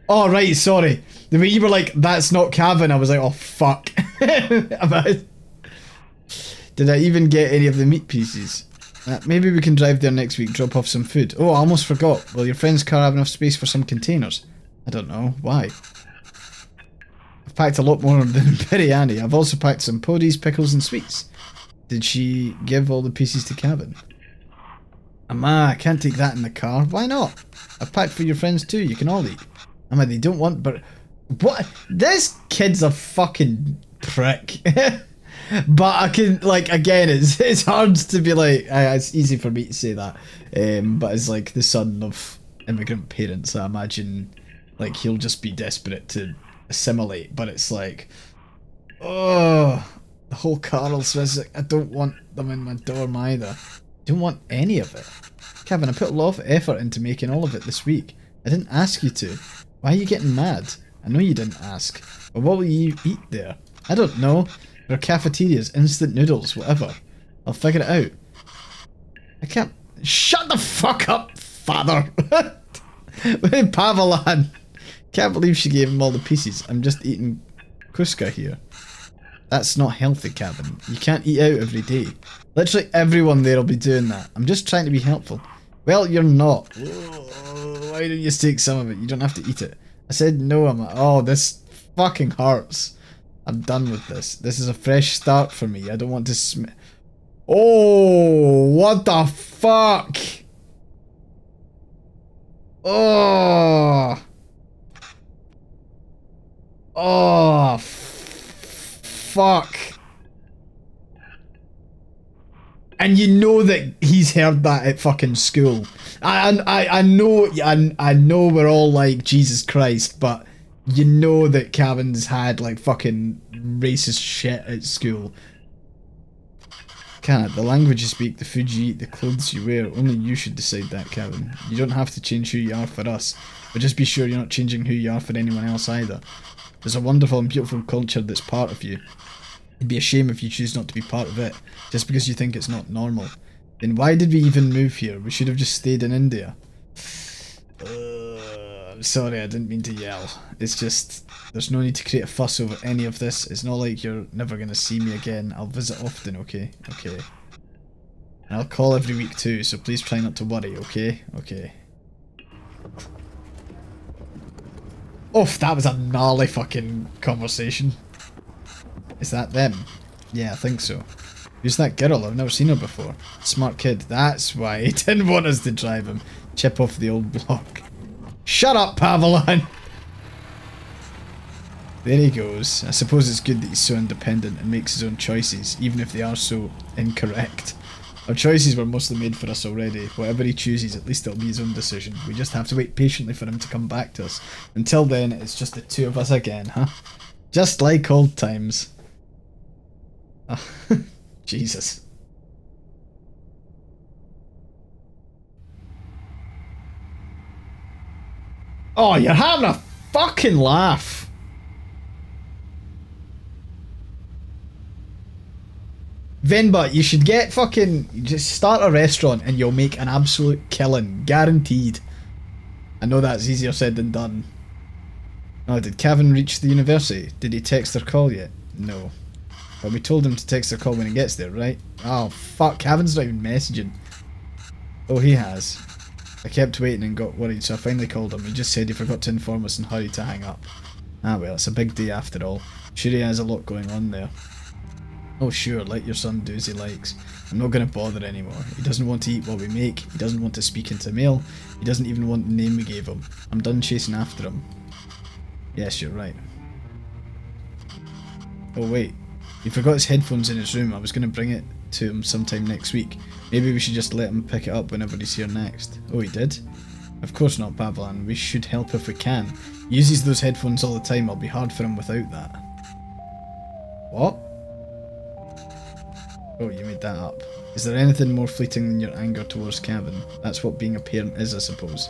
Oh, right, sorry. The way you were like, that's not cabin, I was like, oh, fuck. Did I even get any of the meat pieces? Maybe we can drive there next week, drop off some food. Oh, I almost forgot. Will your friend's car have enough space for some containers? I don't know. Why? I've packed a lot more than biryani. I've also packed some podies, pickles and sweets. Did she give all the pieces to cabin? Amma, I can't take that in the car. Why not? I've packed for your friends too. You can all eat. Amma, they don't want... But what? This kid's a fucking prick. But I can, like, again, it's hard to be like, it's easy for me to say that, but as like the son of immigrant parents, I imagine like he'll just be desperate to assimilate, but it's like, oh, the whole Carl's visit, I don't want them in my dorm either. I don't want any of it. Kevin, I put a lot of effort into making all of it this week. I didn't ask you to. Why are you getting mad? I know you didn't ask, but what will you eat there? I don't know. There are cafeterias, instant noodles, whatever. I'll figure it out. I can't... Shut the fuck up, father! Pavalan! Can't believe she gave him all the pieces. I'm just eating Kuska here. That's not healthy, Kevin. You can't eat out every day. Literally everyone there will be doing that. I'm just trying to be helpful. Well, you're not. Why don't you just take some of it? You don't have to eat it. I said no, I'm like, oh, this fucking hurts. I'm done with this. This is a fresh start for me. I don't want to Oh, what the fuck? Oh. Oh, fuck. And you know that he's heard that at fucking school. I know we're all like, Jesus Christ, but you know that Kevin's had like fucking racist shit at school. Can't. The language you speak, the food you eat, the clothes you wear, only you should decide that, Kevin. You don't have to change who you are for us, but just be sure you're not changing who you are for anyone else either. There's a wonderful and beautiful culture that's part of you. It'd be a shame if you choose not to be part of it, just because you think it's not normal. Then why did we even move here? We should have just stayed in India. I'm sorry, I didn't mean to yell. It's just, there's no need to create a fuss over any of this. It's not like you're never going to see me again. I'll visit often, okay? Okay. And I'll call every week too, so please try not to worry, okay? Okay. Oof, that was a gnarly fucking conversation. Is that them? Yeah, I think so. Who's that girl? I've never seen her before. Smart kid. That's why he didn't want us to drive him. Chip off the old block. Shut up, Pavlon! There he goes. I suppose it's good that he's so independent and makes his own choices, even if they are so incorrect. Our choices were mostly made for us already. Whatever he chooses, at least it'll be his own decision. We just have to wait patiently for him to come back to us. Until then, it's just the two of us again, huh? Just like old times. Oh, Jesus. Oh, you're having a fucking laugh. Venba, you should get fucking... Just start a restaurant and you'll make an absolute killing. Guaranteed. I know that's easier said than done. Oh, did Kevin reach the university? Did he text or call yet? No. But we told him to text or call when he gets there, right? Oh, fuck. Kevin's not even messaging. Oh, he has. I kept waiting and got worried, so I finally called him. He just said he forgot to inform us and hurried to hang up. Ah well, it's a big day after all. Sure he has a lot going on there. Oh sure, let your son do as he likes. I'm not going to bother anymore. He doesn't want to eat what we make. He doesn't want to speak into mail. He doesn't even want the name we gave him. I'm done chasing after him. Yes, you're right. Oh wait. He forgot his headphones in his room. I was going to bring it to him sometime next week. Maybe we should just let him pick it up whenever he's here next. Oh, he did? Of course not, Pavlan. We should help if we can. He uses those headphones all the time. It'll be hard for him without that. What? Oh, you made that up. Is there anything more fleeting than your anger towards Kevin? That's what being a parent is, I suppose.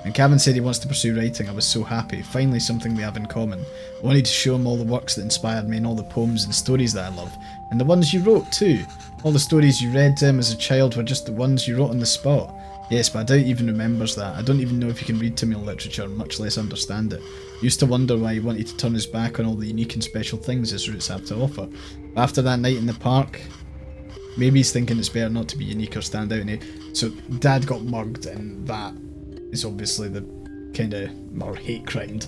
When Kevin said he wants to pursue writing, I was so happy. Finally something we have in common. I wanted to show him all the works that inspired me and all the poems and stories that I love. And the ones you wrote too. All the stories you read to him as a child were just the ones you wrote on the spot. Yes, but I doubt he even remembers that. I don't even know if he can read Tamil literature, much less understand it. I used to wonder why he wanted to turn his back on all the unique and special things his roots have to offer. But after that night in the park, maybe he's thinking it's better not to be unique or stand out. So Dad got mugged, and that is obviously the kind of more hate crime,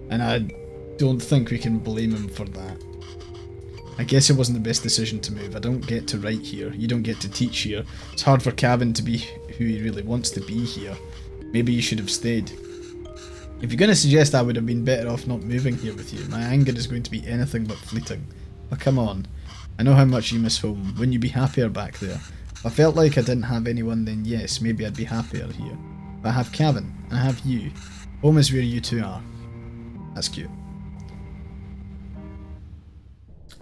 and I don't think we can blame him for that. I guess it wasn't the best decision to move. I don't get to write here. You don't get to teach here. It's hard for Kevin to be who he really wants to be here. Maybe you should have stayed. If you're going to suggest I would have been better off not moving here with you, my anger is going to be anything but fleeting. But come on. I know how much you miss home. Wouldn't you be happier back there? If I felt like I didn't have anyone, then yes, maybe I'd be happier here. But I have Kevin, and I have you. Home is where you two are. That's cute.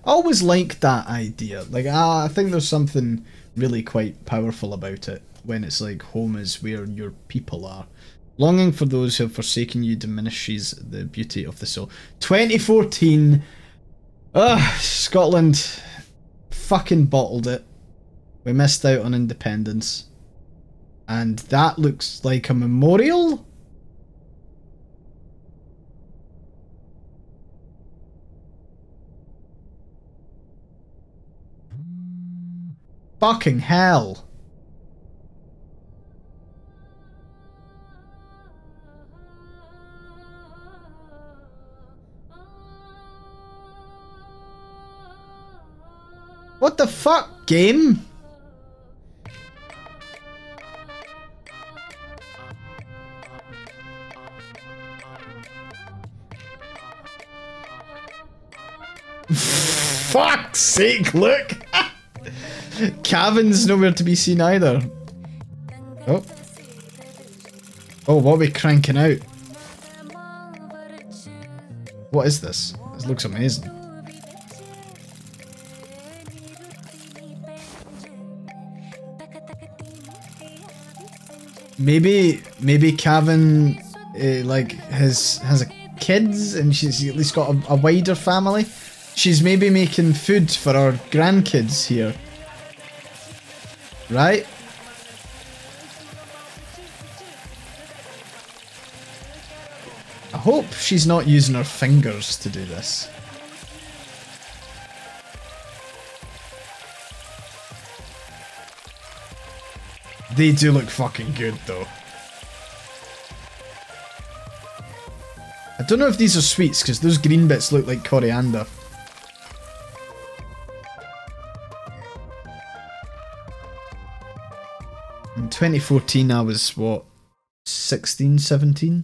I always liked that idea. Like, I think there's something really quite powerful about it when it's like home is where your people are. Longing for those who have forsaken you diminishes the beauty of the soul. 2014. Scotland fucking bottled it. We missed out on independence. And that looks like a memorial? Fucking hell. What the fuck, game? Fuck's sake, look! Cavan's nowhere to be seen either. Oh. Oh, what are we cranking out? What is this? This looks amazing. Maybe Cavan like has a kids and she's at least got a wider family. She's maybe making food for our grandkids here. Right? I hope she's not using her fingers to do this. They do look fucking good though. I don't know if these are sweets because those green bits look like coriander. In 2014 I was what, 16, 17?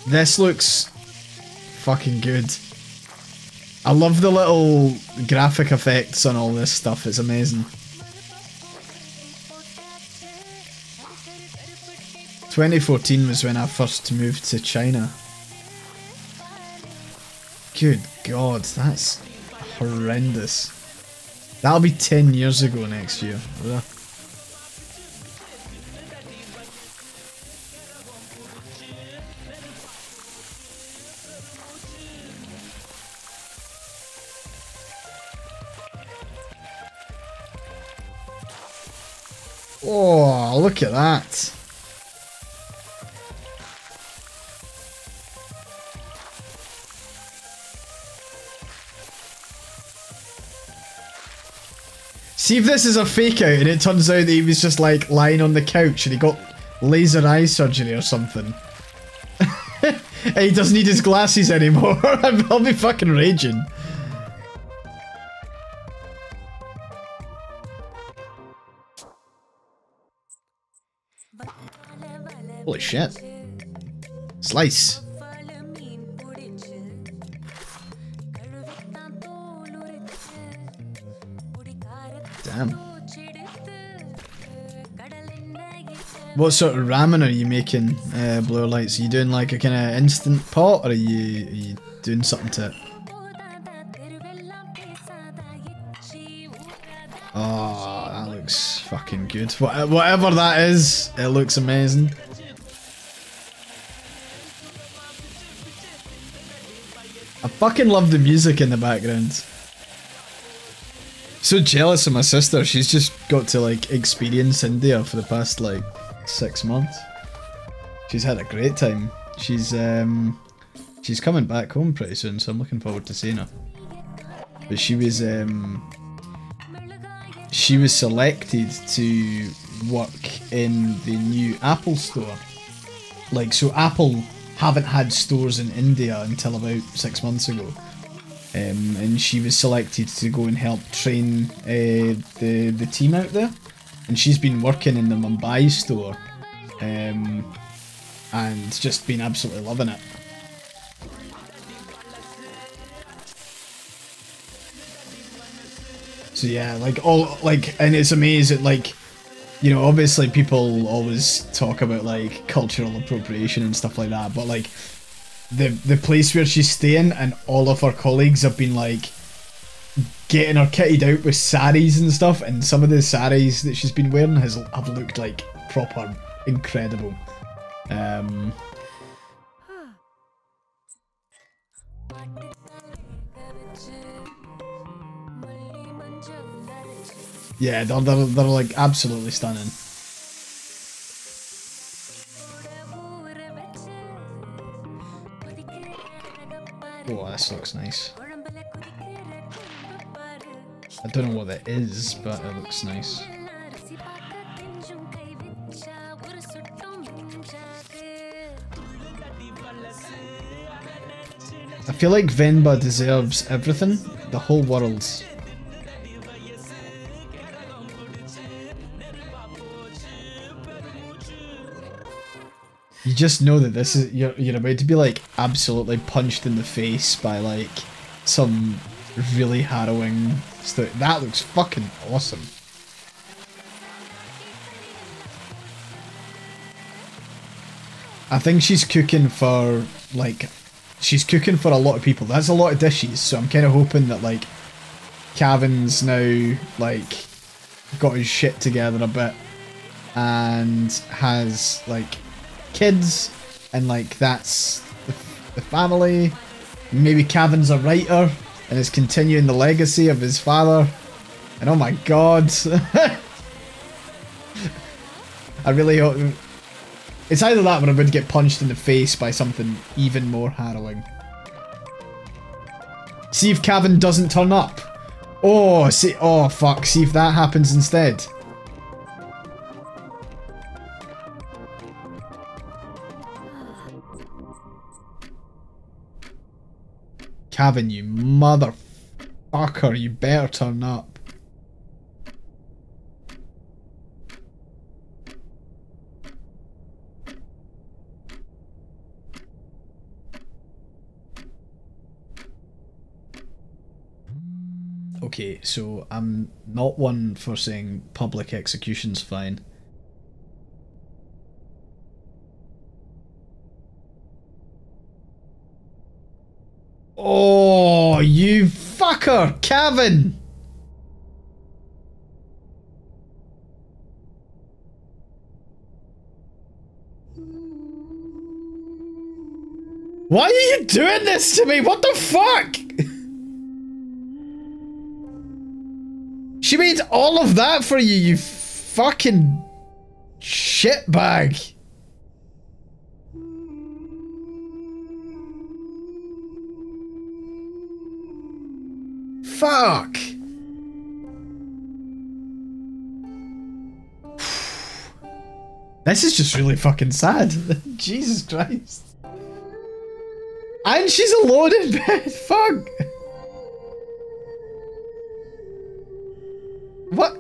This looks fucking good. I love the little graphic effects on all this stuff, it's amazing. 2014 was when I first moved to China. Good God, that's horrendous. That'll be 10 years ago next year. Ugh. Oh, look at that. See if this is a fake out and it turns out that he was just like lying on the couch and he got laser eye surgery or something. And he doesn't need his glasses anymore. I'll be fucking raging. Holy shit. Slice. Damn. What sort of ramen are you making, Blue Lights? Are you doing like a kind of instant pot or are you doing something to it? Oh, that looks fucking good. Whatever that is, it looks amazing. I fucking love the music in the background. So jealous of my sister, she's just got to like experience India for the past like 6 months. She's had a great time. She's coming back home pretty soon, so I'm looking forward to seeing her. But she was selected to work in the new Apple store. Like, so Apple haven't had stores in India until about 6 months ago. And she was selected to go and help train the team out there. And she's been working in the Mumbai store and just been absolutely loving it. So yeah, and it's amazing, like, you know, obviously people always talk about like cultural appropriation and stuff like that, but like the place where she's staying and all of her colleagues have been like getting her kitted out with saris and stuff, and some of the saris that she's been wearing have looked like proper incredible. Yeah, they're like absolutely stunning. Oh, this looks nice. I don't know what that is, but it looks nice. I feel like Venba deserves everything. The whole world. You just know that this is you're about to be like absolutely punched in the face by like some really harrowing stuff. That looks fucking awesome. I think she's cooking for like she's cooking for a lot of people. That's a lot of dishes, so I'm kind of hoping that like Cavan's now like got his shit together a bit and has like kids and like that's the family. Maybe Cavan's a writer and is continuing the legacy of his father. And oh my god. I really hope it's either that or I'm going to get punched in the face by something even more harrowing. See if Cavan doesn't turn up. Oh, see, oh fuck, see if that happens instead. Cavan, you motherfucker, you better turn up. Okay, so I'm not one for saying public execution's fine. Oh, you fucker, Cavan! Why are you doing this to me? What the fuck? She made all of that for you, you fucking shitbag. Fuck. This is just really fucking sad. Jesus Christ. And she's alone in bed. Fuck. What?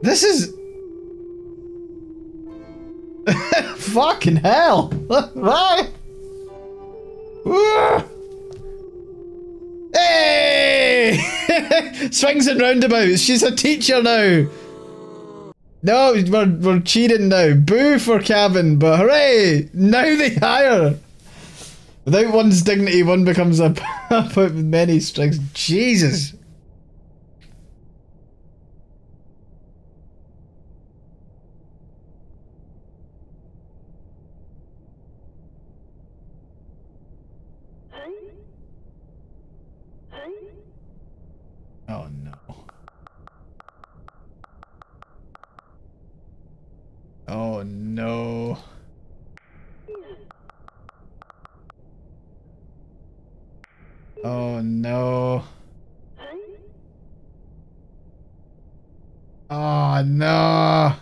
This is... fucking hell. Right? Hey! Swings and roundabouts. She's a teacher now. No, we're cheating now. Boo for Cavan, but hooray! Now they hire. Without one's dignity, one becomes a puppet with many strings. Jesus. Oh no. Oh no. Oh no. Oh no.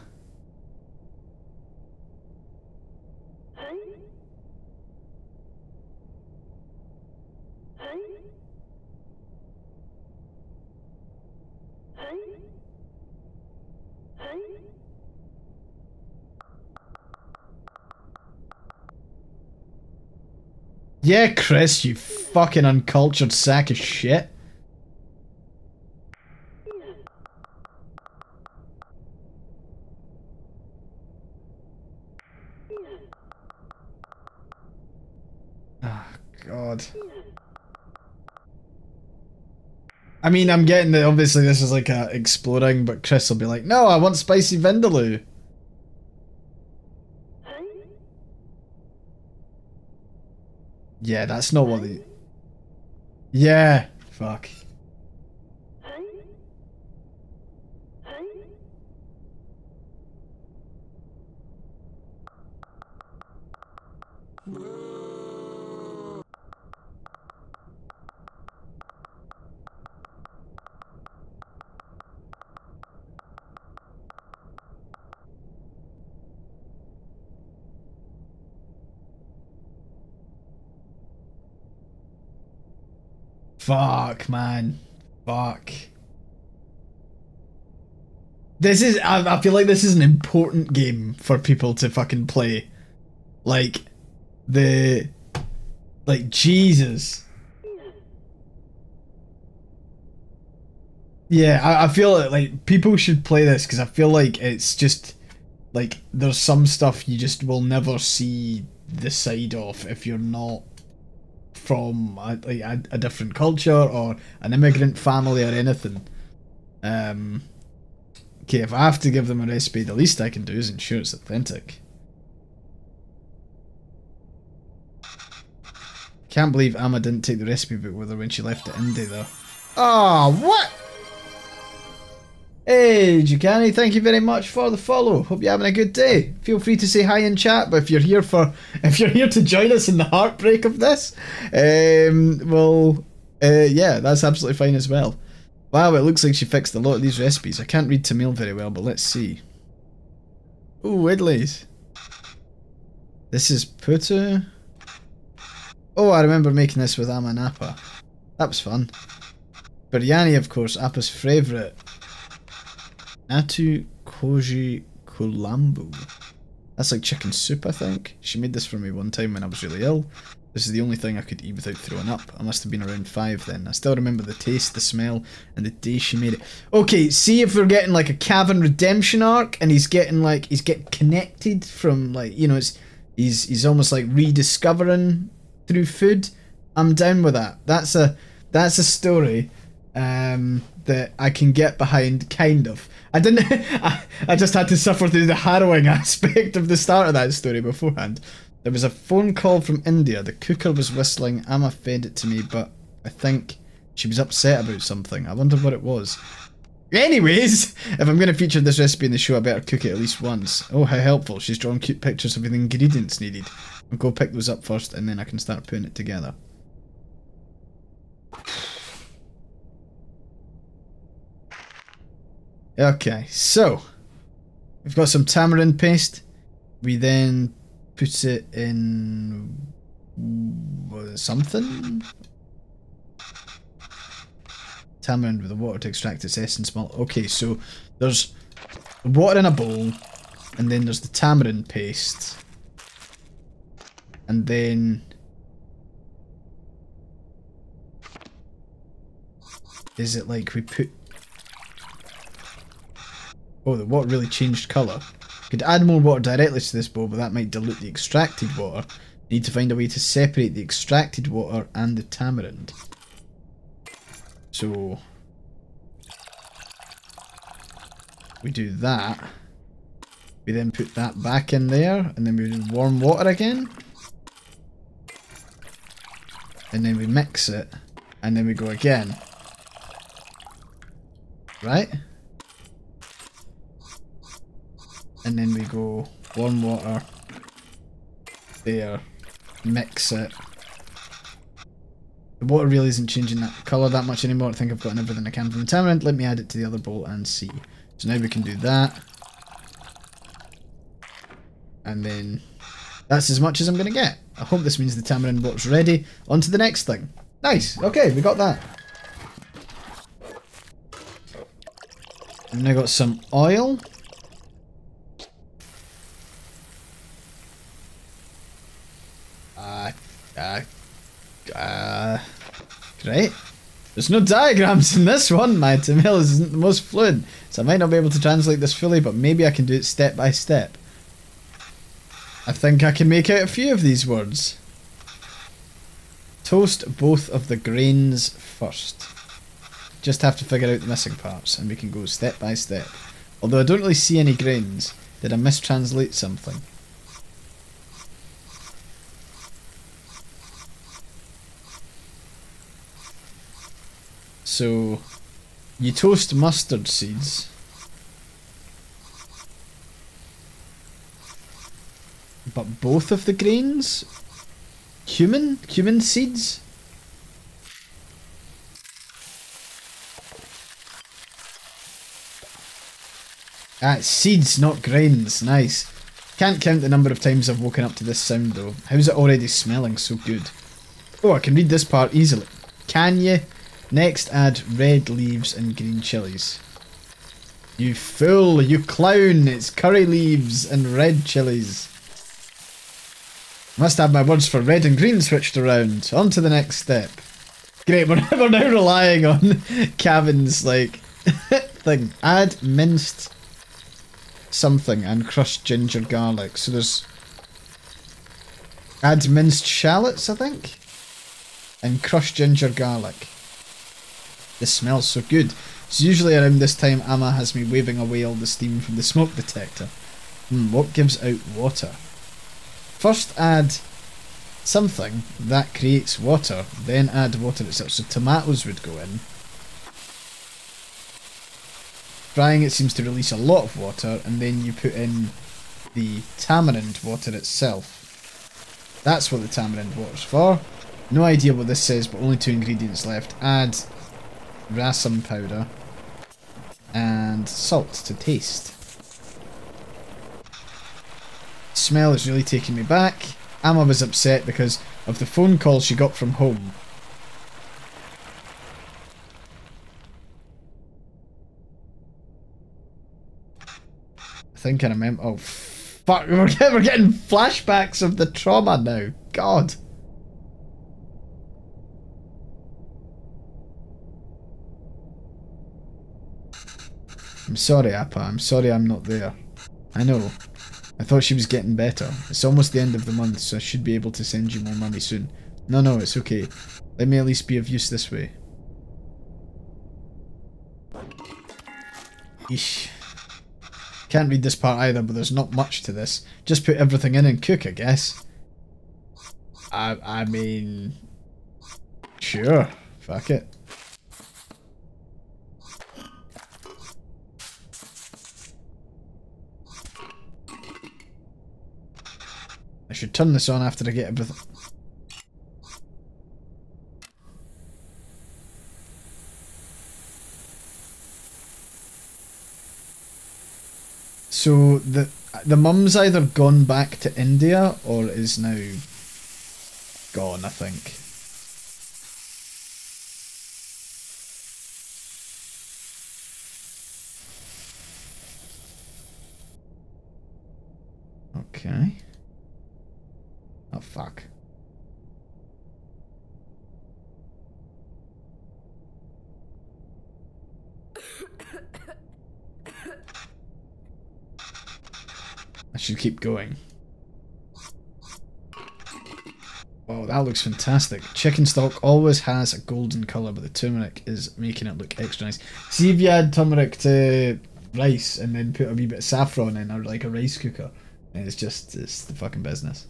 Yeah, Chris, you fucking uncultured sack of shit. Oh, God. I mean, I'm getting that obviously this is like a exploring, but Chris will be like, no, I want spicy vindaloo. Yeah, that's not what they... Yeah, fuck. Fuck, man. Fuck. This is, I feel like this is an important game for people to fucking play. Like, Jesus. Yeah, I feel like people should play this because I feel like it's just, like, there's some stuff you just will never see the side of if you're not from a different culture or an immigrant family or anything. Okay, if I have to give them a recipe, the least I can do is ensure it's authentic. Can't believe Amma didn't take the recipe book with her when she left to India though. Oh, what? Hey, Jukani, thank you very much for the follow. Hope you're having a good day. Feel free to say hi in chat, but if you're here to join us in the heartbreak of this, yeah, that's absolutely fine as well. Wow, it looks like she fixed a lot of these recipes. I can't read Tamil very well, but let's see. Ooh, idlis. This is putu. Oh, I remember making this with Amma and Appa. That was fun. Biryani, of course, Appa's favourite. Natu koji kulambu. That's like chicken soup, I think. She made this for me one time when I was really ill. This is the only thing I could eat without throwing up. I must have been around 5 then. I still remember the taste, the smell, and the day she made it. Okay, see if we're getting like a Cavan redemption arc, and he's getting connected from, like, you know, he's almost like rediscovering through food. I'm down with that. That's a story that I can get behind, kind of. I didn't. I just had to suffer through the harrowing aspect of the start of that story beforehand. There was a phone call from India. The cooker was whistling. Amma fed it to me, but I think she was upset about something. I wonder what it was. Anyways, if I'm going to feature this recipe in the show, I better cook it at least once. Oh, how helpful. She's drawn cute pictures of the ingredients needed. I'll go pick those up first, and then I can start putting it together. Okay, so we've got some tamarind paste. We then put it in something. Tamarind with the water to extract its essence. Okay, so there's water in a bowl, and then there's the tamarind paste, and then is it like we put? Oh, the water really changed colour. Could add more water directly to this bowl, but that might dilute the extracted water. Need to find a way to separate the extracted water and the tamarind. So we do that. We then put that back in there, and then we do warm water again. And then we mix it, and then we go again. Right? And then we go warm water there, mix it. The water really isn't changing that colour that much anymore. I think I've gotten everything I can from the tamarind. Let me add it to the other bowl and see. So now we can do that. And then that's as much as I'm going to get. I hope this means the tamarind water's ready. On to the next thing. Nice, okay, we got that. I've now got some oil. Great. There's no diagrams in this one. My Tamil isn't the most fluent, so I might not be able to translate this fully, but maybe I can do it step by step. I think I can make out a few of these words. Toast both of the grains first. Just have to figure out the missing parts, and we can go step by step. Although I don't really see any grains. Did I mistranslate something? So, you toast mustard seeds. But both of the grains? Cumin seeds? Ah, it's seeds, not grains. Nice. Can't count the number of times I've woken up to this sound though. How's it already smelling so good? Oh, I can read this part easily. Can you? Next, add red leaves and green chilies. You fool, you clown, it's curry leaves and red chilies. Must have my words for red and green switched around. On to the next step. Great, we're now relying on Cavan's, like, thing. Add minced something and crushed ginger garlic. So there's... Add minced shallots, I think? And crushed ginger garlic. This smells so good. So usually around this time, Amma has me waving away all the steam from the smoke detector. What gives out water? First add something that creates water, then add water itself. So tomatoes would go in. Frying it seems to release a lot of water, and then you put in the tamarind water itself. That's what the tamarind water's for. No idea what this says, but only 2 ingredients left. Add rasam powder and salt to taste. Smell is really taking me back. Amma was upset because of the phone call she got from home. I think I remember. Oh fuck! We're getting flashbacks of the trauma now. God. I'm sorry, Appa. I'm sorry I'm not there. I know. I thought she was getting better. It's almost the end of the month, so I should be able to send you more money soon. No, it's okay. Let me at least be of use this way. Eesh. Can't read this part either, but there's not much to this. Just put everything in and cook, I guess. I mean... Sure. Fuck it. I should turn this on after I get everything. So the mum's either gone back to India or is now gone, I think. Okay. Oh fuck. I should keep going. Oh, that looks fantastic. Chicken stock always has a golden colour, but the turmeric is making it look extra nice. See if you add turmeric to rice and then put a wee bit of saffron in, or like a rice cooker, and it's the fucking business.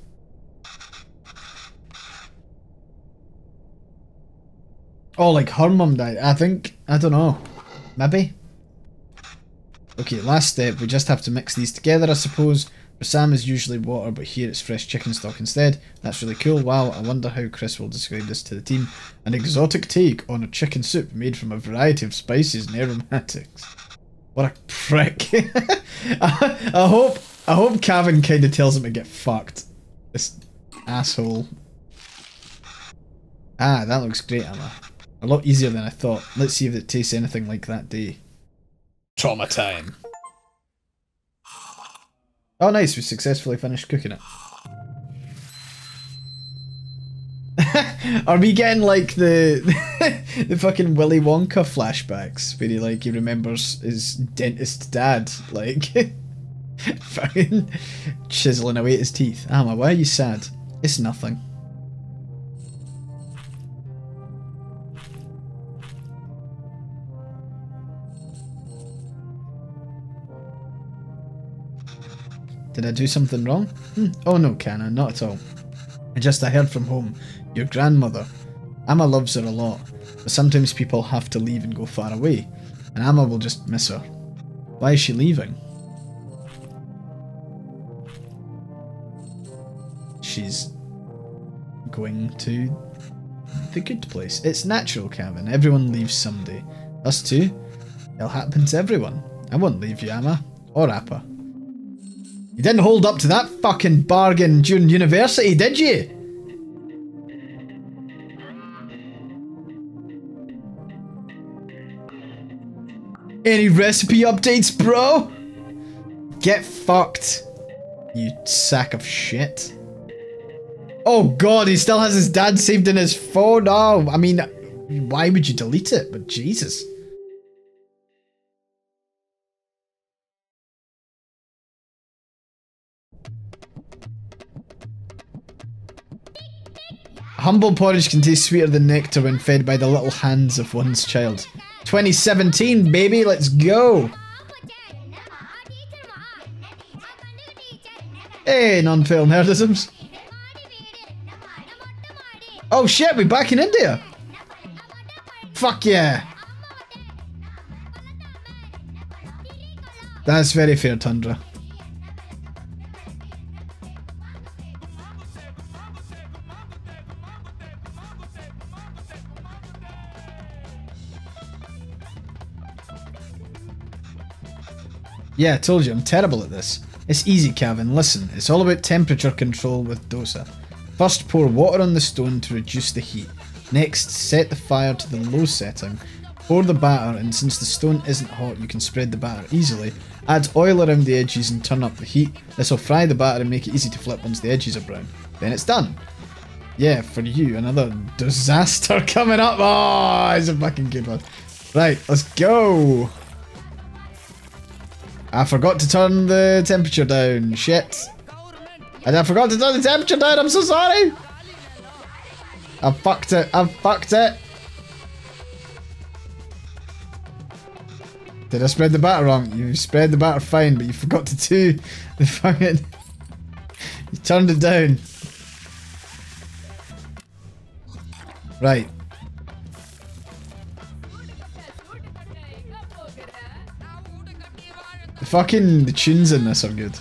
Oh, like her mum died. I don't know. Maybe. Okay, last step. We just have to mix these together, I suppose. Rasam is usually water, but here it's fresh chicken stock instead. That's really cool. Wow, I wonder how Chris will describe this to the team. An exotic take on a chicken soup made from a variety of spices and aromatics. What a prick. I hope Cavan kind of tells him to get fucked. This asshole. Ah, that looks great, Emma. A lot easier than I thought. Let's see if it tastes anything like that day. Trauma time. Oh nice, we successfully finished cooking it. Are we getting like the the fucking Willy Wonka flashbacks where he remembers his dentist dad like fucking chiseling away at his teeth? Amma, why are you sad? It's nothing. Did I do something wrong? Oh no, Canna, not at all. I heard from home. Your grandmother. Amma loves her a lot, but sometimes people have to leave and go far away, and Amma will just miss her. Why is she leaving? She's going to the good place. It's natural, Cavan. Everyone leaves someday. Us too. It'll happen to everyone. I won't leave you, Amma. Or Appa. You didn't hold up to that fucking bargain during university, did you? Any recipe updates, bro? Get fucked, you sack of shit. Oh god, he still has his dad saved in his phone. Oh, I mean, why would you delete it? But Jesus. Humble porridge can taste sweeter than nectar when fed by the little hands of one's child. 2017, baby, let's go! Hey, non-fail nerdisms. Oh shit, we're back in India! Fuck yeah! That's very fair, Tundra. Yeah, I told you, I'm terrible at this. It's easy, Kevin. Listen, it's all about temperature control with dosa. First, pour water on the stone to reduce the heat. Next, set the fire to the low setting. Pour the batter, and since the stone isn't hot, you can spread the batter easily. Add oil around the edges and turn up the heat. This will fry the batter and make it easy to flip once the edges are brown. Then it's done. Yeah, for you, another disaster coming up. Oh, it's a fucking good one. Right, let's go. I forgot to turn the temperature down. Shit. And I forgot to turn the temperature down. I'm so sorry. I fucked it. I fucked it. Did I spread the batter wrong? You spread the batter fine, but you forgot to do the fucking... You turned it down. Right. The tunes in this are good.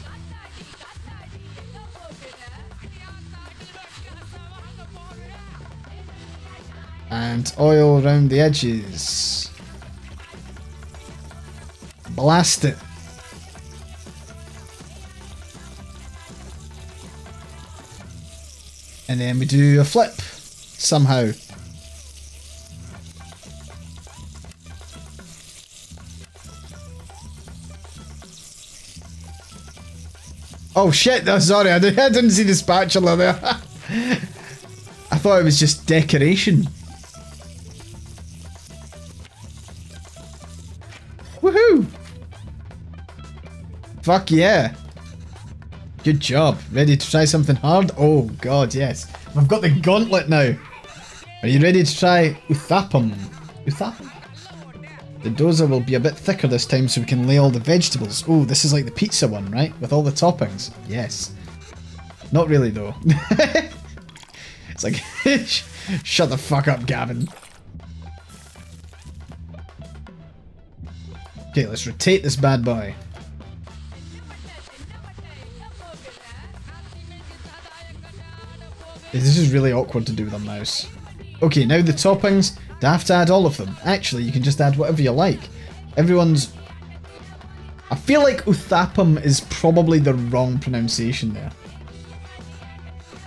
And oil around the edges. Blast it. And then we do a flip somehow. Oh shit, no, sorry, I didn't see the spatula there. I thought it was just decoration. Woohoo! Fuck yeah. Good job. Ready to try something hard? Oh god, yes. I've got the gauntlet now. Are you ready to try uthapam? Uthapam? The dosa will be a bit thicker this time so we can lay all the vegetables. Oh, this is like the pizza one, right? With all the toppings. Yes. Not really though. It's like, shut the fuck up, Gavin. Okay, let's rotate this bad boy. This is really awkward to do with a mouse. Okay, now the toppings. Do I have to add all of them? Actually, you can just add whatever you like. Everyone's... I feel like uthapam is probably the wrong pronunciation there.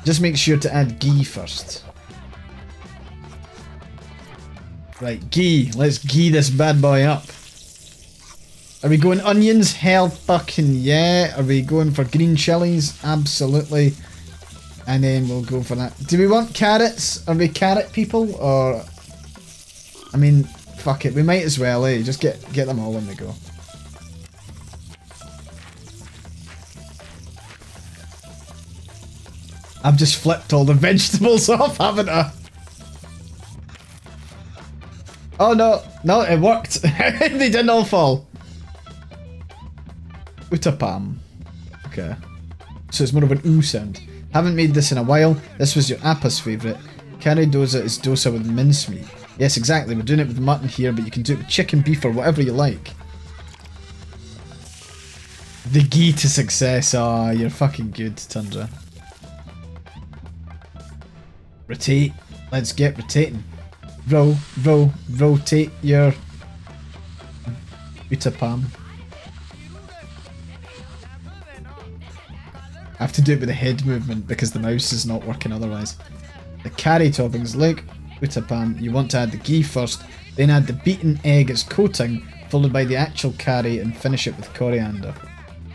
Just make sure to add ghee first. Right, ghee. Let's ghee this bad boy up. Are we going onions? Hell fucking yeah. Are we going for green chilies? Absolutely. And then we'll go for that. Do we want carrots? Are we carrot people? Or... I mean, fuck it. We might as well, eh? Just get them all in the go. I've just flipped all the vegetables off, haven't I? Oh no. No, it worked. They didn't all fall. Uttapam. Okay. So it's more of an oo sound. Haven't made this in a while. This was your appa's favourite. Curry dosa is dosa with mincemeat. Yes, exactly. We're doing it with mutton here, but you can do it with chicken, beef, or whatever you like. The ghee to success. Ah, you're fucking good, Tundra. Rotate. Let's get rotating. Rotate your uttapam. I have to do it with a head movement because the mouse is not working otherwise. The curry toppings, like uttapam, you want to add the ghee first, then add the beaten egg as coating, followed by the actual curry, and finish it with coriander.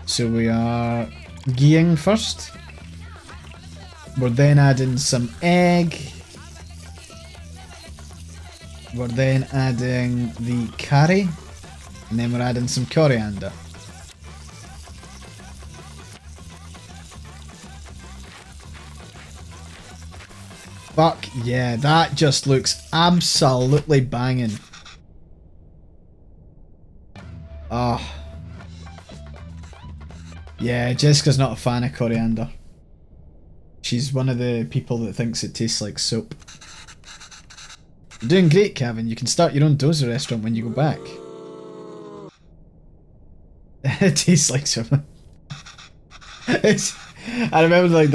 So we are gheeing first. We're then adding some egg. We're then adding the curry. And then we're adding some coriander. Fuck yeah, that just looks absolutely banging. Oh. Yeah, Jessica's not a fan of coriander. She's one of the people that thinks it tastes like soap. You're doing great, Kevin. You can start your own dozer restaurant when you go back. It tastes like soap. I remember like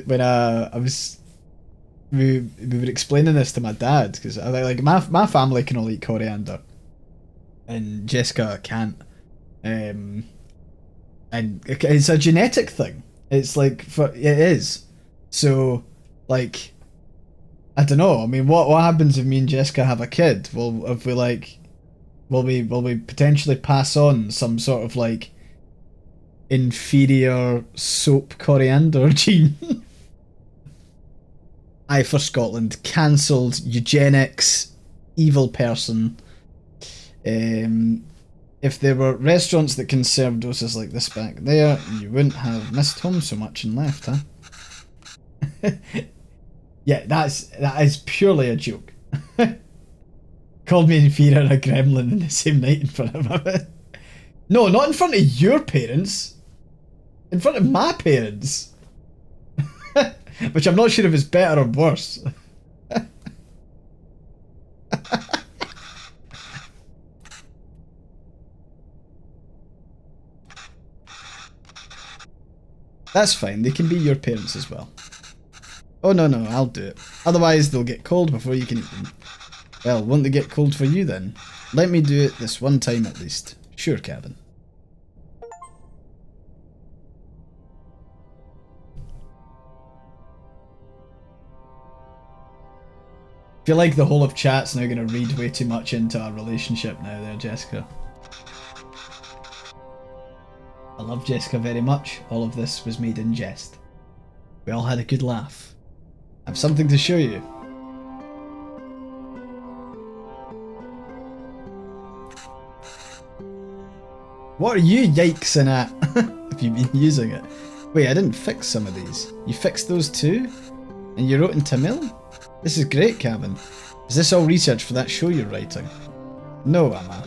when I was we were explaining this to my dad, because like my family can all eat coriander, and Jessica can't. And it's a genetic thing. It's like it is. So like I don't know. I mean, what happens if me and Jessica have a kid? Well, if we like, will we potentially pass on some sort of like inferior soap coriander gene? AyeforScotland cancelled, eugenics, evil person. If there were restaurants that can serve doses like this back there, you wouldn't have missed home so much and left, huh? Yeah, that is purely a joke. Called me inferior a gremlin in the same night in front of him. No, not in front of your parents. In front of my parents. Which I'm not sure if it's better or worse. That's fine, they can be your parents as well. Oh no, I'll do it. Otherwise they'll get cold before you can eat them. Well, won't they get cold for you then? Let me do it this one time at least. Sure, Kevin. I feel like the whole of chat's now going to read way too much into our relationship now there, Jessica. I love Jessica very much. All of this was made in jest. We all had a good laugh. I have something to show you. What are you yikesing at? Have you been using it? Wait, I didn't fix some of these. You fixed those too? And you wrote in Tamil? This is great, Kevin. Is this all research for that show you're writing? No, Amma.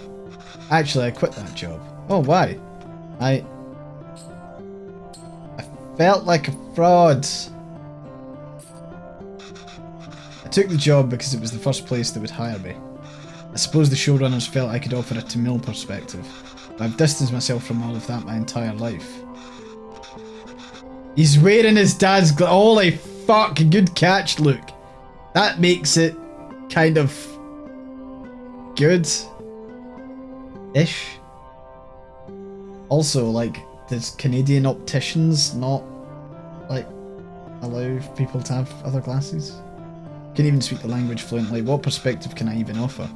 Actually, I quit that job. Oh, why? I felt like a fraud. I took the job because it was the first place that would hire me. I suppose the showrunners felt I could offer a Tamil perspective, but I've distanced myself from all of that my entire life. He's wearing his dad's holy fuck, good catch, Luke. That makes it kind of good-ish. Also, like, does Canadian opticians not, like, allow people to have other glasses? Can't even speak the language fluently. What perspective can I even offer?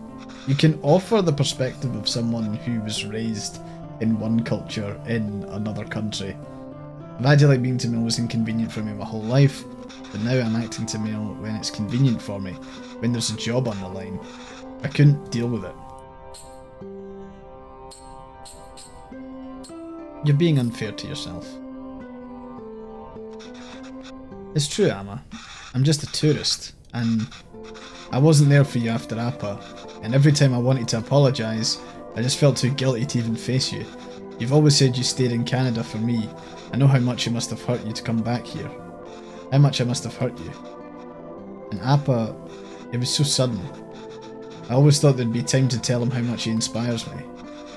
You can offer the perspective of someone who was raised in one culture in another country. I've had it like being Tamil was inconvenient for me my whole life, but now I'm acting Tamil when it's convenient for me, when there's a job on the line. I couldn't deal with it. You're being unfair to yourself. It's true, Amma. I'm just a tourist, and I wasn't there for you after Appa, and every time I wanted to apologise, I just felt too guilty to even face you. You've always said you stayed in Canada for me. I know how much it must have hurt you to come back here. How much I must have hurt you. And Appa, it was so sudden. I always thought there'd be time to tell him how much he inspires me.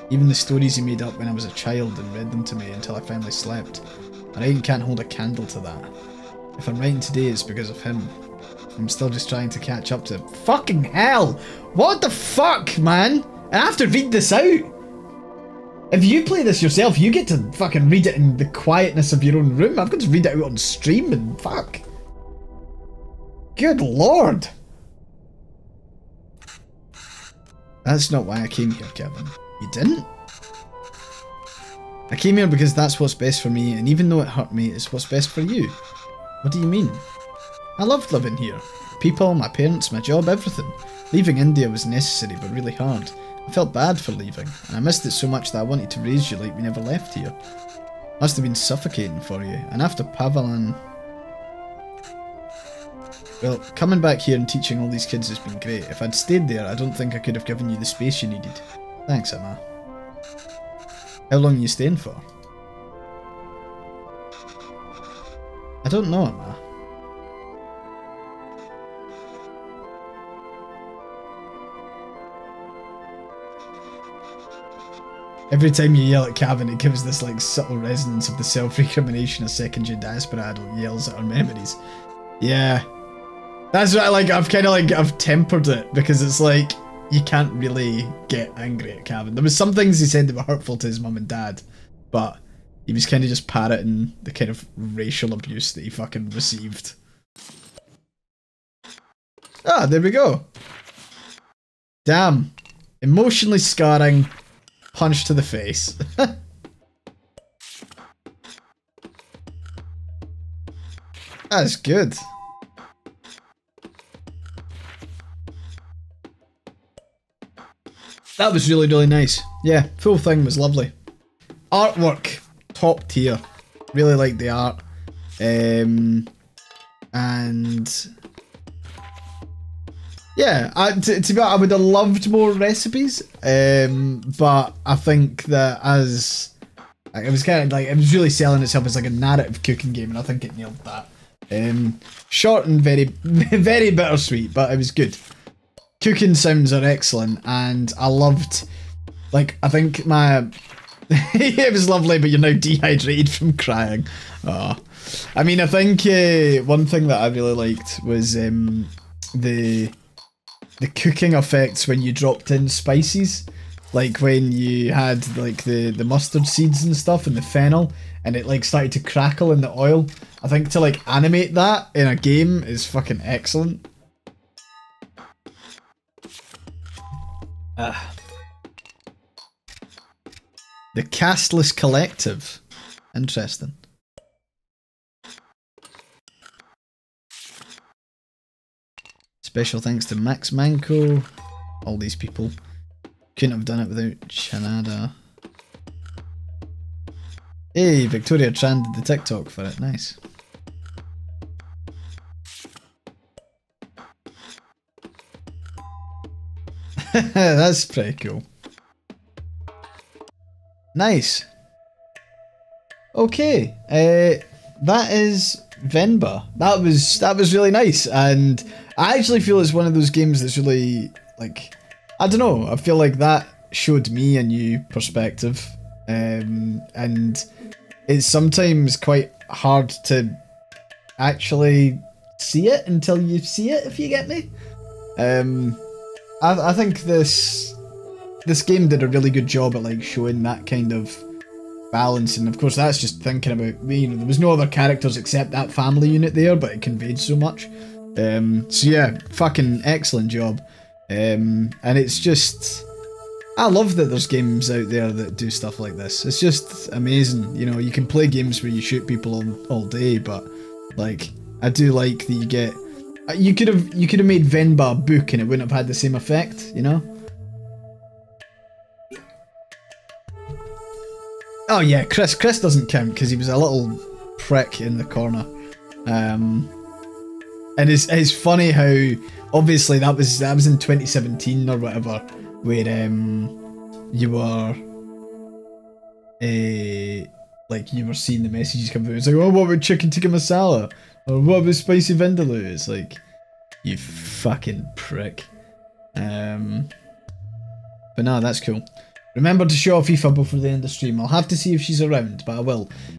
Even the stories he made up when I was a child and read them to me until I finally slept. A writing can't hold a candle to that. If I'm writing today, it's because of him. I'm still just trying to catch up to him. Fucking hell! What the fuck, man? And I have to read this out! If you play this yourself, you get to fucking read it in the quietness of your own room. I've got to read it out on stream and fuck. Good lord. That's not why I came here, Kevin. You didn't? I came here because that's what's best for me, and even though it hurt me, it's what's best for you. What do you mean? I loved living here. People, my parents, my job, everything. Leaving India was necessary, but really hard. I felt bad for leaving, and I missed it so much that I wanted to raise you like we never left here. Must have been suffocating for you, and after Pavalan... Well, coming back here and teaching all these kids has been great. If I'd stayed there, I don't think I could have given you the space you needed. Thanks, Emma. How long are you staying for? I don't know, Emma. Every time you yell at Cavan, it gives this like subtle resonance of the self-recrimination a second-gen diaspora adult yells at our memories. Yeah. That's what I've kind of I've tempered it, because it's like, you can't really get angry at Cavan. There was some things he said that were hurtful to his mum and dad, but he was kind of just parroting the kind of racial abuse that he fucking received. Ah, there we go. Damn. Emotionally scarring. Punch to the face. That's good. That was really, really nice. Yeah, full thing was lovely. Artwork, top tier. Really liked the art. And yeah, to be honest, I would have loved more recipes. But I think that as it was kind of like, it was really selling itself as like a narrative cooking game, and I think it nailed that. Short and very, very bittersweet, but it was good. Cooking sounds are excellent, and I loved, like, I think my, it was lovely, but you're now dehydrated from crying. Oh. I mean, I think one thing that I really liked was the cooking effects when you dropped in spices. Like when you had like the mustard seeds and stuff and the fennel, and it like started to crackle in the oil. I think to like animate that in a game is fucking excellent. The Castless Collective. Interesting. Special thanks to Max Manco. All these people. Couldn't have done it without Chanada. Hey, Victoria Tran did the TikTok for it. Nice. That's pretty cool. Nice. Okay, that is Venba. That was really nice, and I actually feel it's one of those games that's really, like, I don't know, I feel like that showed me a new perspective, and it's sometimes quite hard to actually see it until you see it, if you get me. I think this game did a really good job at like showing that kind of balance, and of course that's just thinking about me. You know, there was no other characters except that family unit there, but it conveyed so much. So yeah, fucking excellent job. And it's just, I love that there's games out there that do stuff like this. It's just amazing. You know, you can play games where you shoot people all day, but like, I do like that you get. You could have made Venba a book and it wouldn't have had the same effect, you know? Oh yeah, Chris doesn't count because he was a little prick in the corner. And it's funny how obviously that was in 2017 or whatever, where you were like you were seeing the messages come through. It's like, oh, what about chicken tikka masala? Or what about spicy vindaloo? It's like, you fucking prick. But no, that's cool. Remember to show off FIFA before the end of the stream. I'll have to see if she's around, but I will.